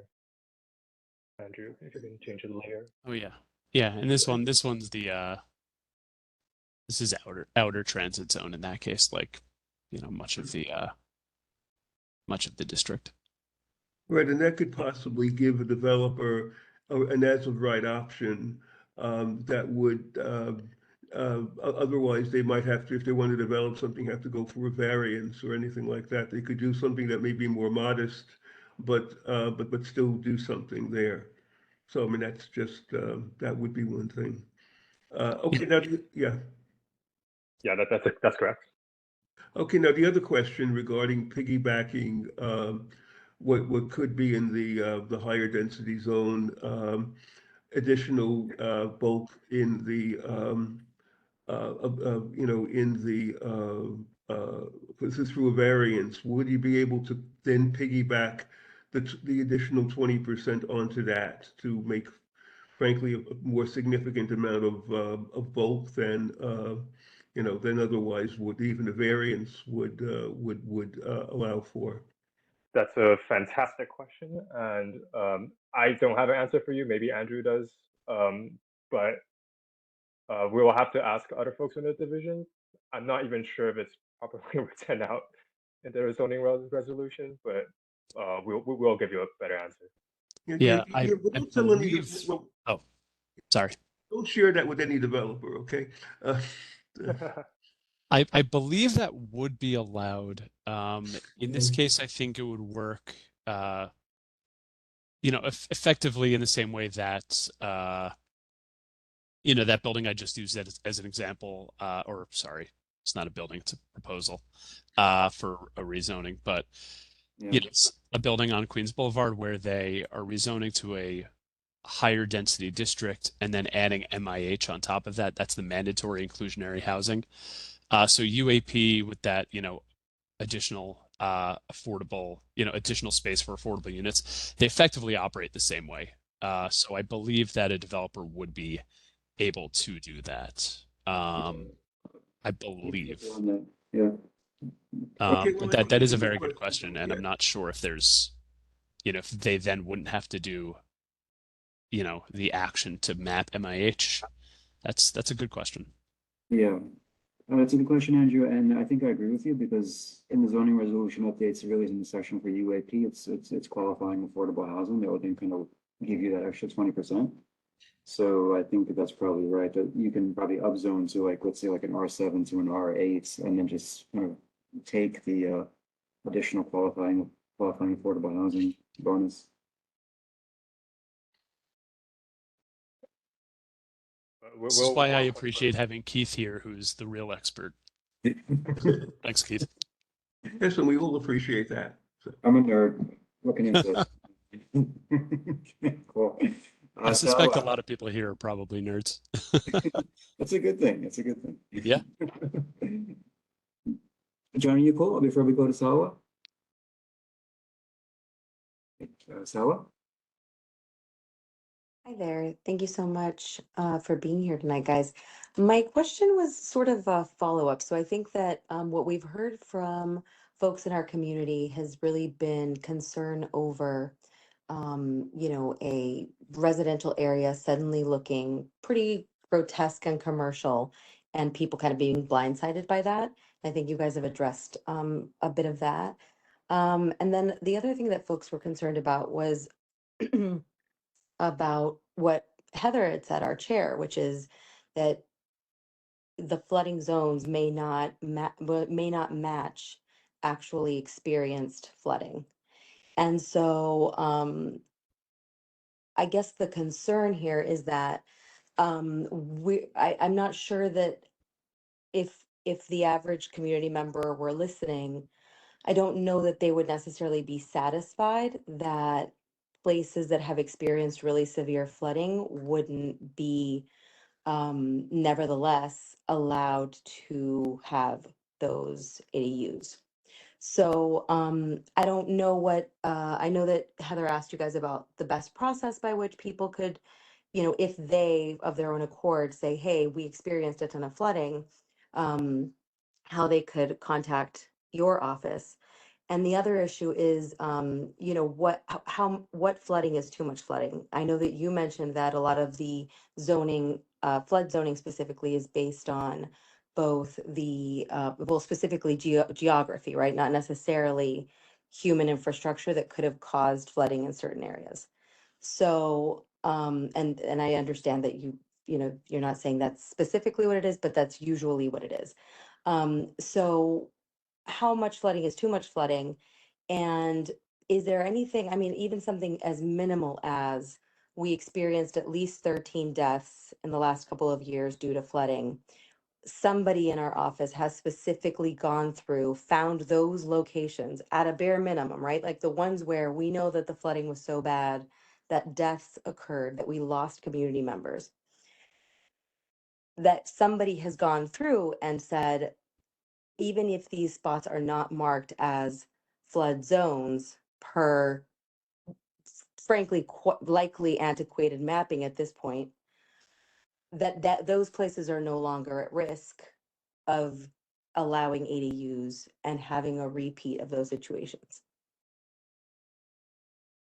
Andrew, if you can change the layer. Oh yeah, and this one's the this is outer transit zone in that case, like much of the district. Right, and that could possibly give a developer an as-of-right option that would otherwise they might have to, if they want to develop something, have to go for a variance or anything like that. They could do something that may be more modest, but still do something there. So I mean, that's just that would be one thing. Okay, now yeah. Yeah, that's correct. Okay, now the other question regarding piggybacking what could be in the higher density zone, additional bulk in the this is through a variance. Would you be able to then piggyback the additional 20% onto that to make, frankly, a more significant amount of bulk than than otherwise would even a variance would allow for? That's a fantastic question, and I don't have an answer for you. Maybe Andrew does, but we will have to ask other folks in the division. I'm not even sure if it's properly written out in the zoning resolution, but we'll give you a better answer. Yeah, I believe. Well, oh, sorry. Don't share that with any developer, okay? I believe that would be allowed. In this case, I think it would work effectively in the same way that that building I just used as an example, or sorry, it's not a building, it's a proposal for a rezoning, but Yeah. it's a building on Queens Boulevard where they are rezoning to a higher density district and then adding MIH on top of that. That's the mandatory inclusionary housing. So UAP with that, additional affordable, additional space for affordable units, they effectively operate the same way. So I believe that a developer would be able to do that. I believe. On that. Yeah. Okay, But well, that is a another very good question. question, and Yeah. I'm not sure if there's, if they then wouldn't have to do, the action to map MIH. That's a good question. Yeah. That's a good question, Andrew, and I think I agree with you because in the zoning resolution updates, it really isn't the section for UAP. It's qualifying affordable housing that would then kind of give you that extra 20%. So I think that that's probably right, that you can probably upzone to like, let's say like an R7 to an R8, and then just kind of take the additional qualifying affordable housing bonus. This is why I appreciate having Keith here, who's the real expert. Thanks, Keith. Yes, and we all appreciate that. So, I'm a nerd looking into it. Cool. I suspect a Sal, lot of people here are probably nerds. that's a good thing. It's a good thing. Yeah. John, are you cool before we go to Sawa? Sawa? Hi there. Thank you so much for being here tonight, guys. My question was sort of a follow-up. So I think that what we've heard from folks in our community has really been concern over, a residential area suddenly looking pretty grotesque and commercial, and people kind of being blindsided by that. I think you guys have addressed a bit of that. And then the other thing that folks were concerned about was about what Heather had said, our chair, which is that the flooding zones may not match actually experienced flooding. And so I guess the concern here is that I'm not sure that if the average community member were listening, I don't know that they would necessarily be satisfied that places that have experienced really severe flooding wouldn't be nevertheless allowed to have those ADUs. So I don't know I know that Heather asked you guys about the best process by which people could, if they of their own accord say, hey, we experienced a ton of flooding, um, how they could contact your office. And the other issue is, what flooding is too much flooding? I know that you mentioned that a lot of the zoning, flood zoning specifically, is based on both well, specifically geography, right? Not necessarily human infrastructure that could have caused flooding in certain areas. So, and I understand that you're not saying that's specifically what it is, but that's usually what it is. So how much flooding is too much flooding? And is there anything, I mean, even something as minimal as we experienced at least 13 deaths in the last couple of years due to flooding. Somebody in our office has specifically gone through, found those locations at a bare minimum, right? Like the ones where we know that the flooding was so bad that deaths occurred, that we lost community members. That somebody has gone through and said, even if these spots are not marked as flood zones per frankly likely antiquated mapping at this point, that those places are no longer at risk of allowing ADUs and having a repeat of those situations.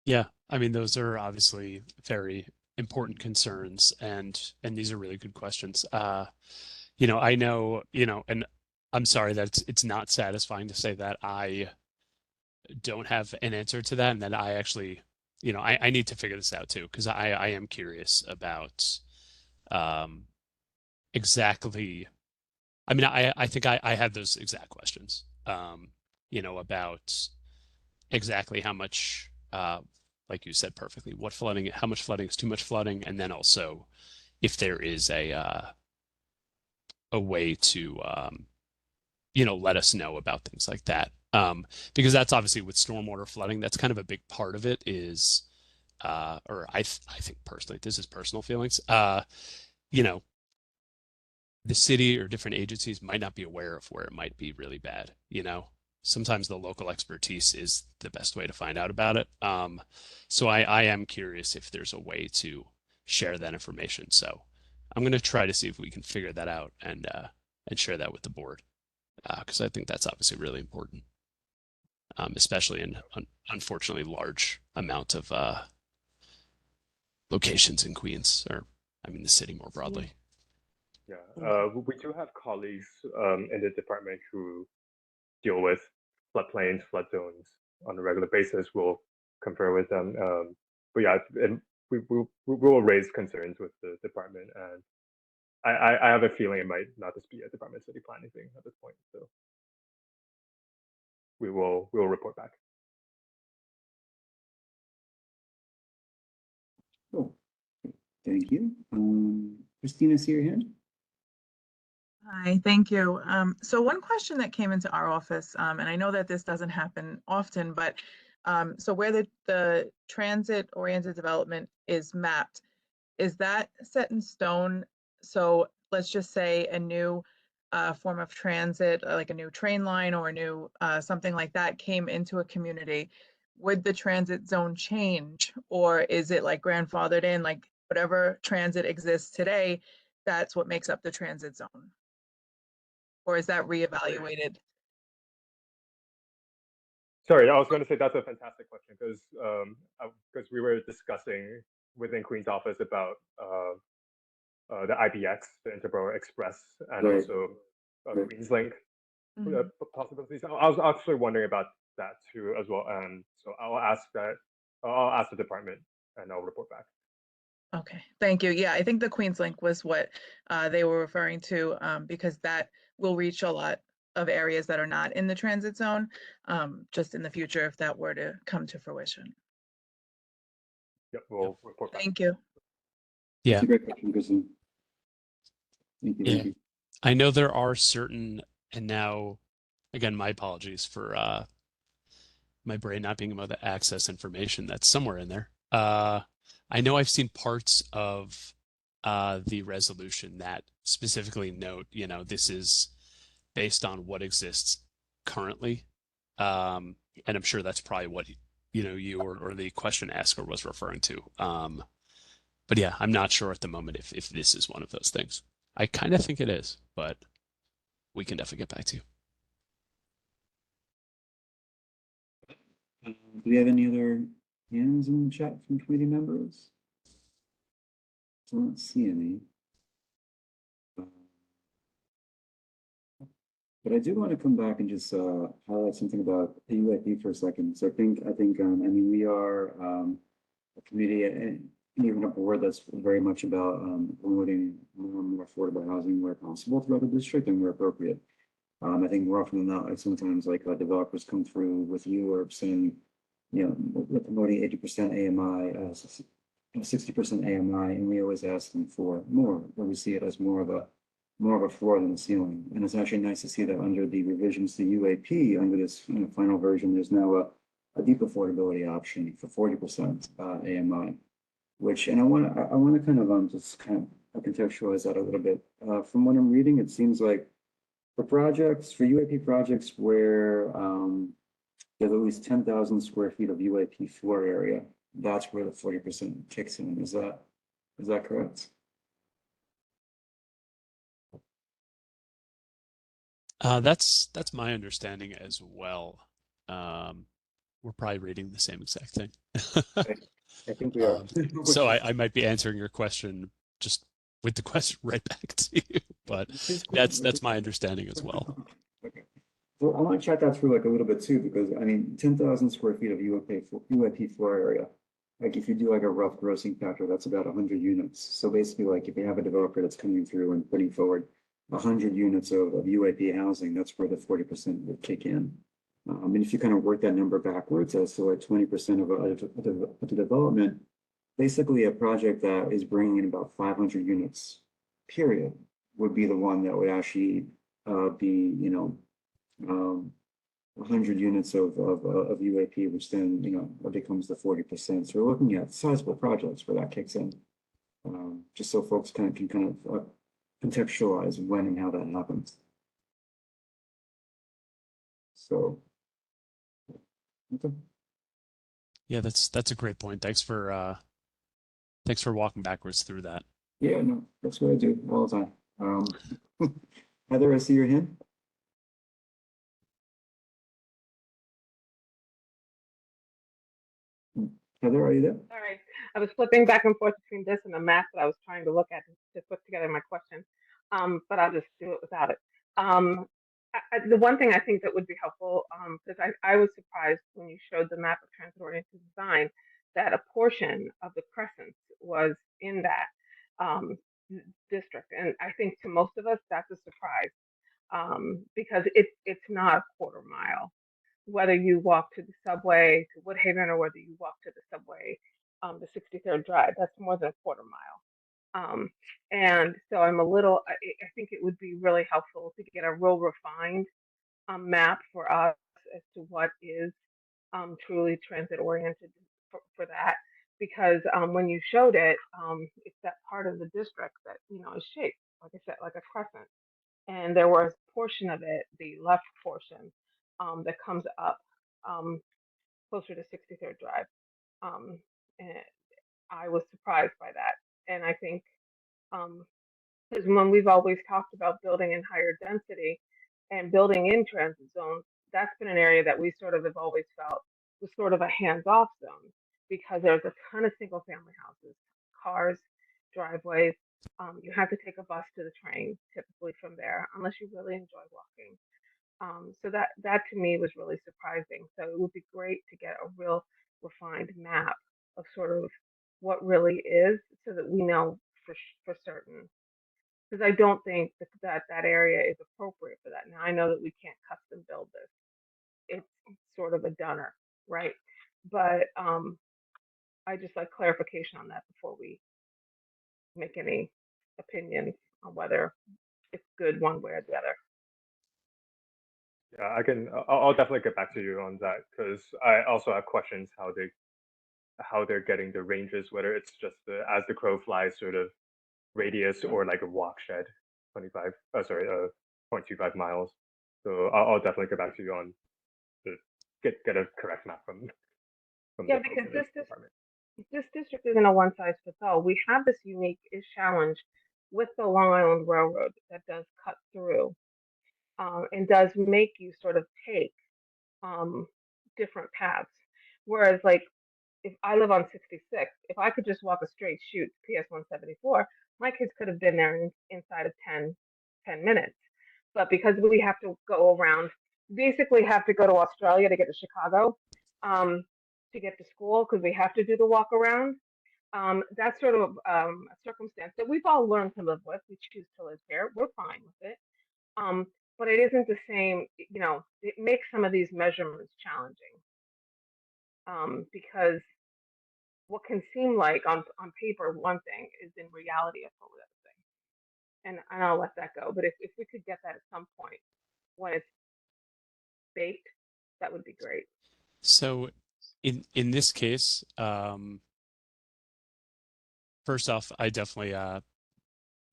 Yeah, I mean, those are obviously very important concerns, and these are really good questions. I know, and I'm sorry that it's not satisfying to say that I don't have an answer to that, and that I actually, I need to figure this out too, because I am curious about um exactly. I mean, I think I had those exact questions, about exactly how much, like you said perfectly, what flooding, how much flooding is too much flooding, and then also if there is a way to let us know about things like that. Because that's obviously with stormwater flooding, that's kind of a big part of it is, or I think personally, this is personal feelings, you know, the city or different agencies might not be aware of where it might be really bad, Sometimes the local expertise is the best way to find out about it. So I am curious if there's a way to share that information. So I'm going to try to see if we can figure that out and share that with the board, because I think that's obviously really important, especially in unfortunately large amount of locations in Queens, or I mean the city more broadly. Yeah, we do have colleagues in the department who deal with floodplains, flood zones on a regular basis. We'll confer with them. But yeah, and we will raise concerns with the department, and I have a feeling it might not just be a Department of City Planning thing at this point. So we will report back. Cool. Thank you. Christina, see your hand? Hi, thank you. So one question that came into our office, and I know that this doesn't happen often, but so where the transit-oriented development is mapped, is that set in stone? So let's just say a new form of transit, like a new train line or a new something like that came into a community. Would the transit zone change, or is it like grandfathered in, like whatever transit exists today, that's what makes up the transit zone? Or is that reevaluated? Sorry, I was going to say that's a fantastic question because we were discussing within Queen's office about the IBX, the Interborough Express, and Right. also Right. Queens Link Mhm. possibilities. I was actually wondering about that too as well, and so I'll ask the department and I'll report back. Okay, thank you. Yeah, I think the Queens Link was what they were referring to, because that will reach a lot of areas that are not in the transit zone, just in the future if that were to come to fruition. Yep, we'll report back. Thank you. Yeah. That's a great question, Christina. Thank you. Yeah. Thank you. I know there are certain, and now, again, my apologies for my brain not being able to access information that's somewhere in there. I know I've seen parts of the resolution that specifically note, this is based on what exists currently. And I'm sure that's probably what, you or the question asker was referring to. But yeah, I'm not sure at the moment if this is one of those things. I kind of think it is, but we can definitely get back to you. Do we have any other hands in the chat from committee members? I don't see any. But I do want to come back and just highlight something about the UIP for a second. So I think I mean, we are a committee and even a board that's very much about promoting more and more affordable housing where possible throughout the district and where appropriate. I think more often than not, like sometimes like developers come through with you or saying, we're promoting 80% AMI, 60% AMI, and we always ask them for more, where we see it as more of a floor than a ceiling. And it's actually nice to see that under the revisions to UAP, under this final version, there's now a deep affordability option for 40% AMI, which, and I want to kind of just kind of contextualize that a little bit. From what I'm reading, it seems like for UAP projects where there's at least 10,000 square feet of UAP floor area, that's where the 40% kicks in. Is that correct? That's my understanding as well. We're probably reading the same exact thing. I think we are. So I might be answering your question just with the question right back to you, but that's my understanding as well. Okay. Well, I want to chat that through like a little bit too, because I mean, 10,000 square feet of UIP floor area. Like if you do like a rough grossing factor, that's about 100 units. So basically, like if you have a developer that's coming through and putting forward 100 units of UIP housing, that's where the 40% would kick in. And if you kind of work that number backwards as to like 20% of the development, basically a project that is bringing in about 500 units, period, would be the one that would actually be, 100 units of UAP, which then, becomes the 40%. So we're looking at sizable projects where that kicks in, just so folks can kind of contextualize when and how that happens. So, okay. Yeah, that's a great point. Thanks for walking backwards through that. Yeah, no, that's what I do all the time. Heather, I see your hand. Heather, are you there? All right. I was flipping back and forth between this and the map that I was trying to look at to put together my question, but I'll just do it without it. The one thing I think that would be helpful, because I was surprised when you showed the map of transit-oriented design, that a portion of the crescent was in that district. And I think to most of us, that's a surprise because it's not a quarter mile whether you walk to the subway to Woodhaven or whether you walk to the subway, the 63rd Drive, that's more than a quarter mile. And so I think it would be really helpful to get a real refined map for us as to what is truly transit oriented for that. Because when you showed it, it's that part of the district that, is shaped, like I said, like a crescent. And there was a portion of it, the left portion, that comes up closer to 63rd Drive. And I was surprised by that. And I think because when we've always talked about building in higher density and building in transit zones, that's been an area that we sort of have always felt was sort of a hands-off zone because there's a ton of single-family houses, cars, driveways. You have to take a bus to the train typically from there, unless you really enjoy walking. So that to me was really surprising. So it would be great to get a real refined map of sort of what really is, so that we know for certain. Because I don't think that area is appropriate for that. Now I know that we can't custom build this; it's sort of a dunner, right? But I just like clarification on that before we make any opinions on whether it's good one way or the other. Yeah, I'll definitely get back to you on that because I also have questions how they're getting the ranges, whether it's just the as the crow flies sort of radius or like a walk shed, 0.25 miles. So I'll definitely get back to you on the get a correct map from Yeah, the folks because in this department. this district isn't a one size fits all. We have this unique challenge with the Long Island Railroad that does cut through and does make you sort of take um, different paths. Whereas, like, if I live on 66, if I could just walk a straight shoot to PS 174, my kids could have been there inside of 10 minutes. But because we have to go around, basically have to go to Australia to get to Chicago to get to school because we have to do the walk around. That's sort of a circumstance that we've all learned to live with. We choose to live here. We're fine with it. Um, but it isn't the same, it makes some of these measurements challenging because what can seem like on paper one thing is in reality a totally other thing. And I'll let that go. But if we could get that at some point when it's baked, that would be great. So in this case, first off, I definitely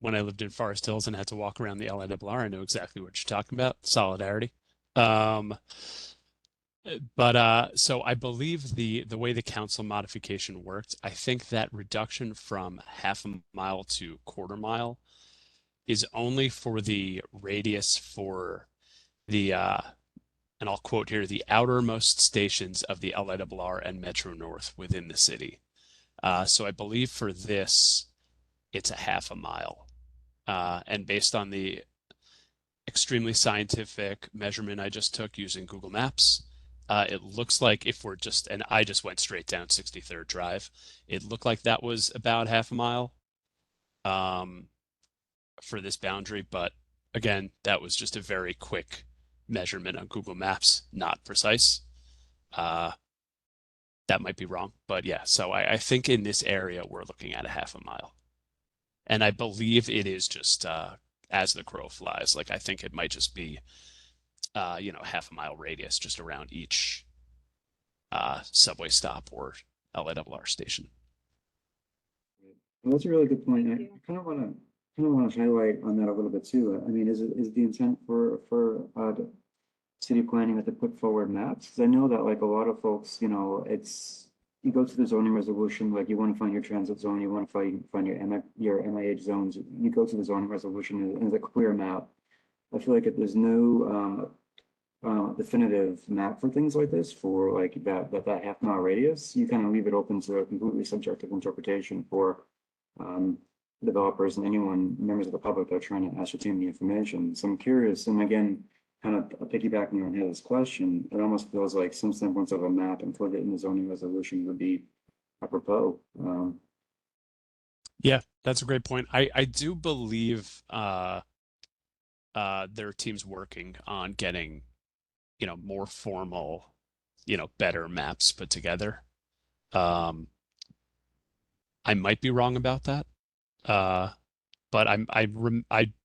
when I lived in Forest Hills and had to walk around the LIRR, I know exactly what you're talking about. Solidarity. But so I believe the way the council modification worked, I think that reduction from half a mile to quarter mile is only for the radius for the and I'll quote here, the outermost stations of the LIRR and Metro North within the city. So I believe for this, it's a half a mile. And based on the extremely scientific measurement I just took using Google Maps, it looks like if we're just, and I just went straight down 63rd Drive, it looked like that was about half a mile for this boundary. But again, that was just a very quick measurement on Google Maps not precise. That might be wrong, but yeah. So I think in this area we're looking at a half a mile, and I believe it is just as the crow flies. Like I think it might just be half a mile radius just around each subway stop or LIRR station. Well, that's a really good point. Thank I you. kind of want to highlight on that a little bit too. I mean, is the intent for the city planning to put forward maps? Because I know that like a lot of folks, it's you go to the zoning resolution, like you want to find your transit zone, you want to find your MIH zones. You go to the zoning resolution and it's a clear map. I feel like if there's no definitive map for things like this, for like that half mile radius, you kind of leave it open to a completely subjective interpretation for developers and anyone, members of the public that are trying to ascertain the information. So I'm curious, and again, kind of piggybacking on Heather's question, it almost feels like some semblance of a map included in the zoning resolution would be apropos. Yeah, that's a great point. I do believe there are teams working on getting, more formal, better maps put together. I might be wrong about that. But I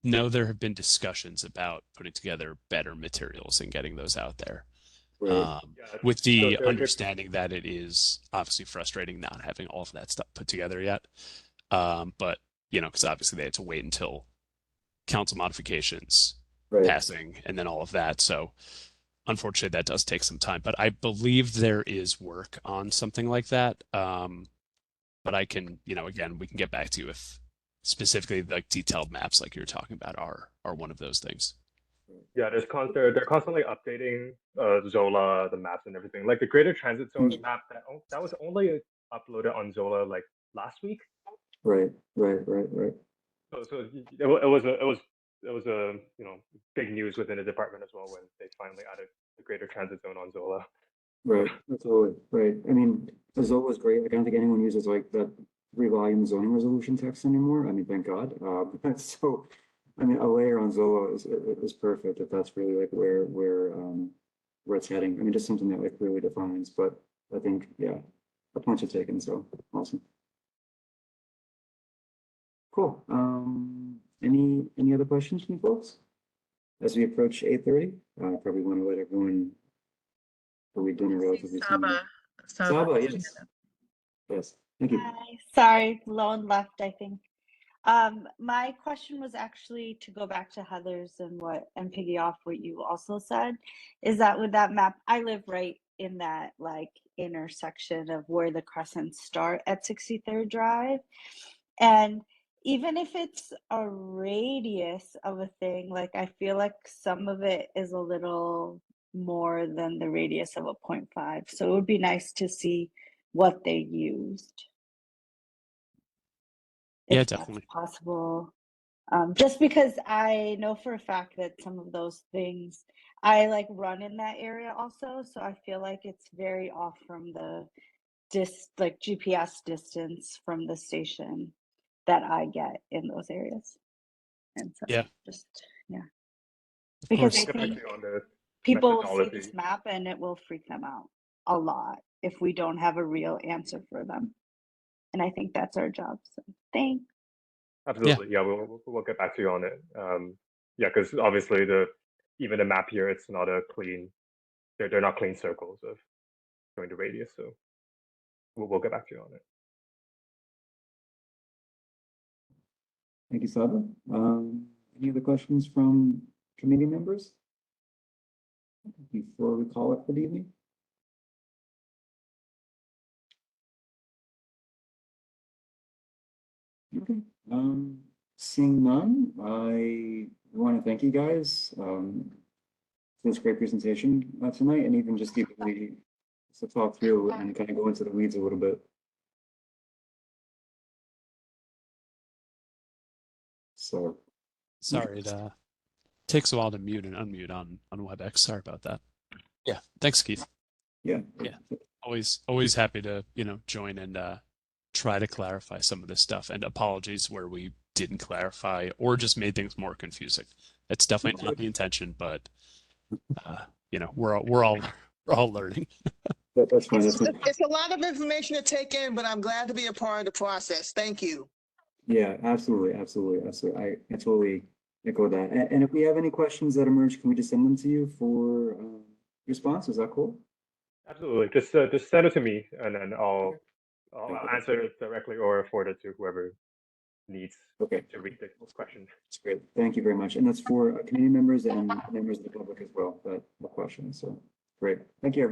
know there have been discussions about putting together better materials and getting those out there. Right. With So the there- understanding that it is obviously frustrating not having all of that stuff put together yet. But because obviously they had to wait until council modifications Right. passing and then all of that. So unfortunately, that does take some time. But I believe there is work on something like that. But I can, again, we can get back to you if specifically like detailed maps like you're talking about are one of those things. Yeah, they're constantly updating Zola, the maps and everything. Like the Greater Transit Zone map that was only uploaded on Zola like last week. Right. So it was big news within the department as well when they finally added the Greater Transit Zone on Zola. Right, that's all right. I mean, Zola is great. Like, I don't think anyone uses like that 3 volume zoning resolution text anymore. I mean, thank God. So, I mean, a layer on Zola is perfect if that's really like where it's heading. I mean, just something that like really defines. But I think, yeah, the points are taken. So awesome. Cool. Any other questions from folks as we approach 8:30? Probably want to let everyone. Are we doing a relatively soon? Saba, yes. Yes, thank you. Hi, sorry, Lone left, I think. My question was actually to go back to Heather's and piggy off what you also said, is that with that map, I live right in that like intersection of where the crescents start at 63rd Drive. And even if it's a radius of a thing, like I feel like some of it is a little more than the radius of a 0.5. So it would be nice to see what they used. Yeah, If definitely. that's possible. Just because I know for a fact that some of those things, I like run in that area also, so I feel like it's very off from the GPS distance from the station that I get in those areas. And so Yeah, just yeah. of Because course. I Get back to think you on the people will see methodology. this map and it will freak them out a lot if we don't have a real answer for them. And I think that's our job. So thanks. Absolutely, yeah, we'll get back to you on it. Yeah, because obviously even the map here, it's not a clean. They're not clean circles of showing the radius. So we'll get back to you on it. Thank you, Saba. Any other questions from committee members before we call it for the evening? Okay. Seeing none, I want to thank you guys for this great presentation tonight, and even just the ability to talk through and kind of go into the weeds a little bit. So, Sorry, it takes a while to mute and unmute on WebEx. Sorry about that. Yeah, thanks, Keith. yeah. Yeah, always happy to join and try to clarify some of this stuff. And apologies where we didn't clarify or just made things more confusing. That's definitely not the intention, but we're all learning. That's fine. It's, That's fine. it's a lot of information to take in, but I'm glad to be a part of the process. Thank you. Yeah, absolutely, absolutely, absolutely. I totally echo that. And if we have any questions that emerge, can we just send them to you for response? Is that cool? Absolutely. Just send it to me, and then I'll answer it directly or forward it to whoever needs Okay, to read the question. that's great. Thank you very much. And that's for community members and members of the public as well, that question. So great. Thank you, everyone.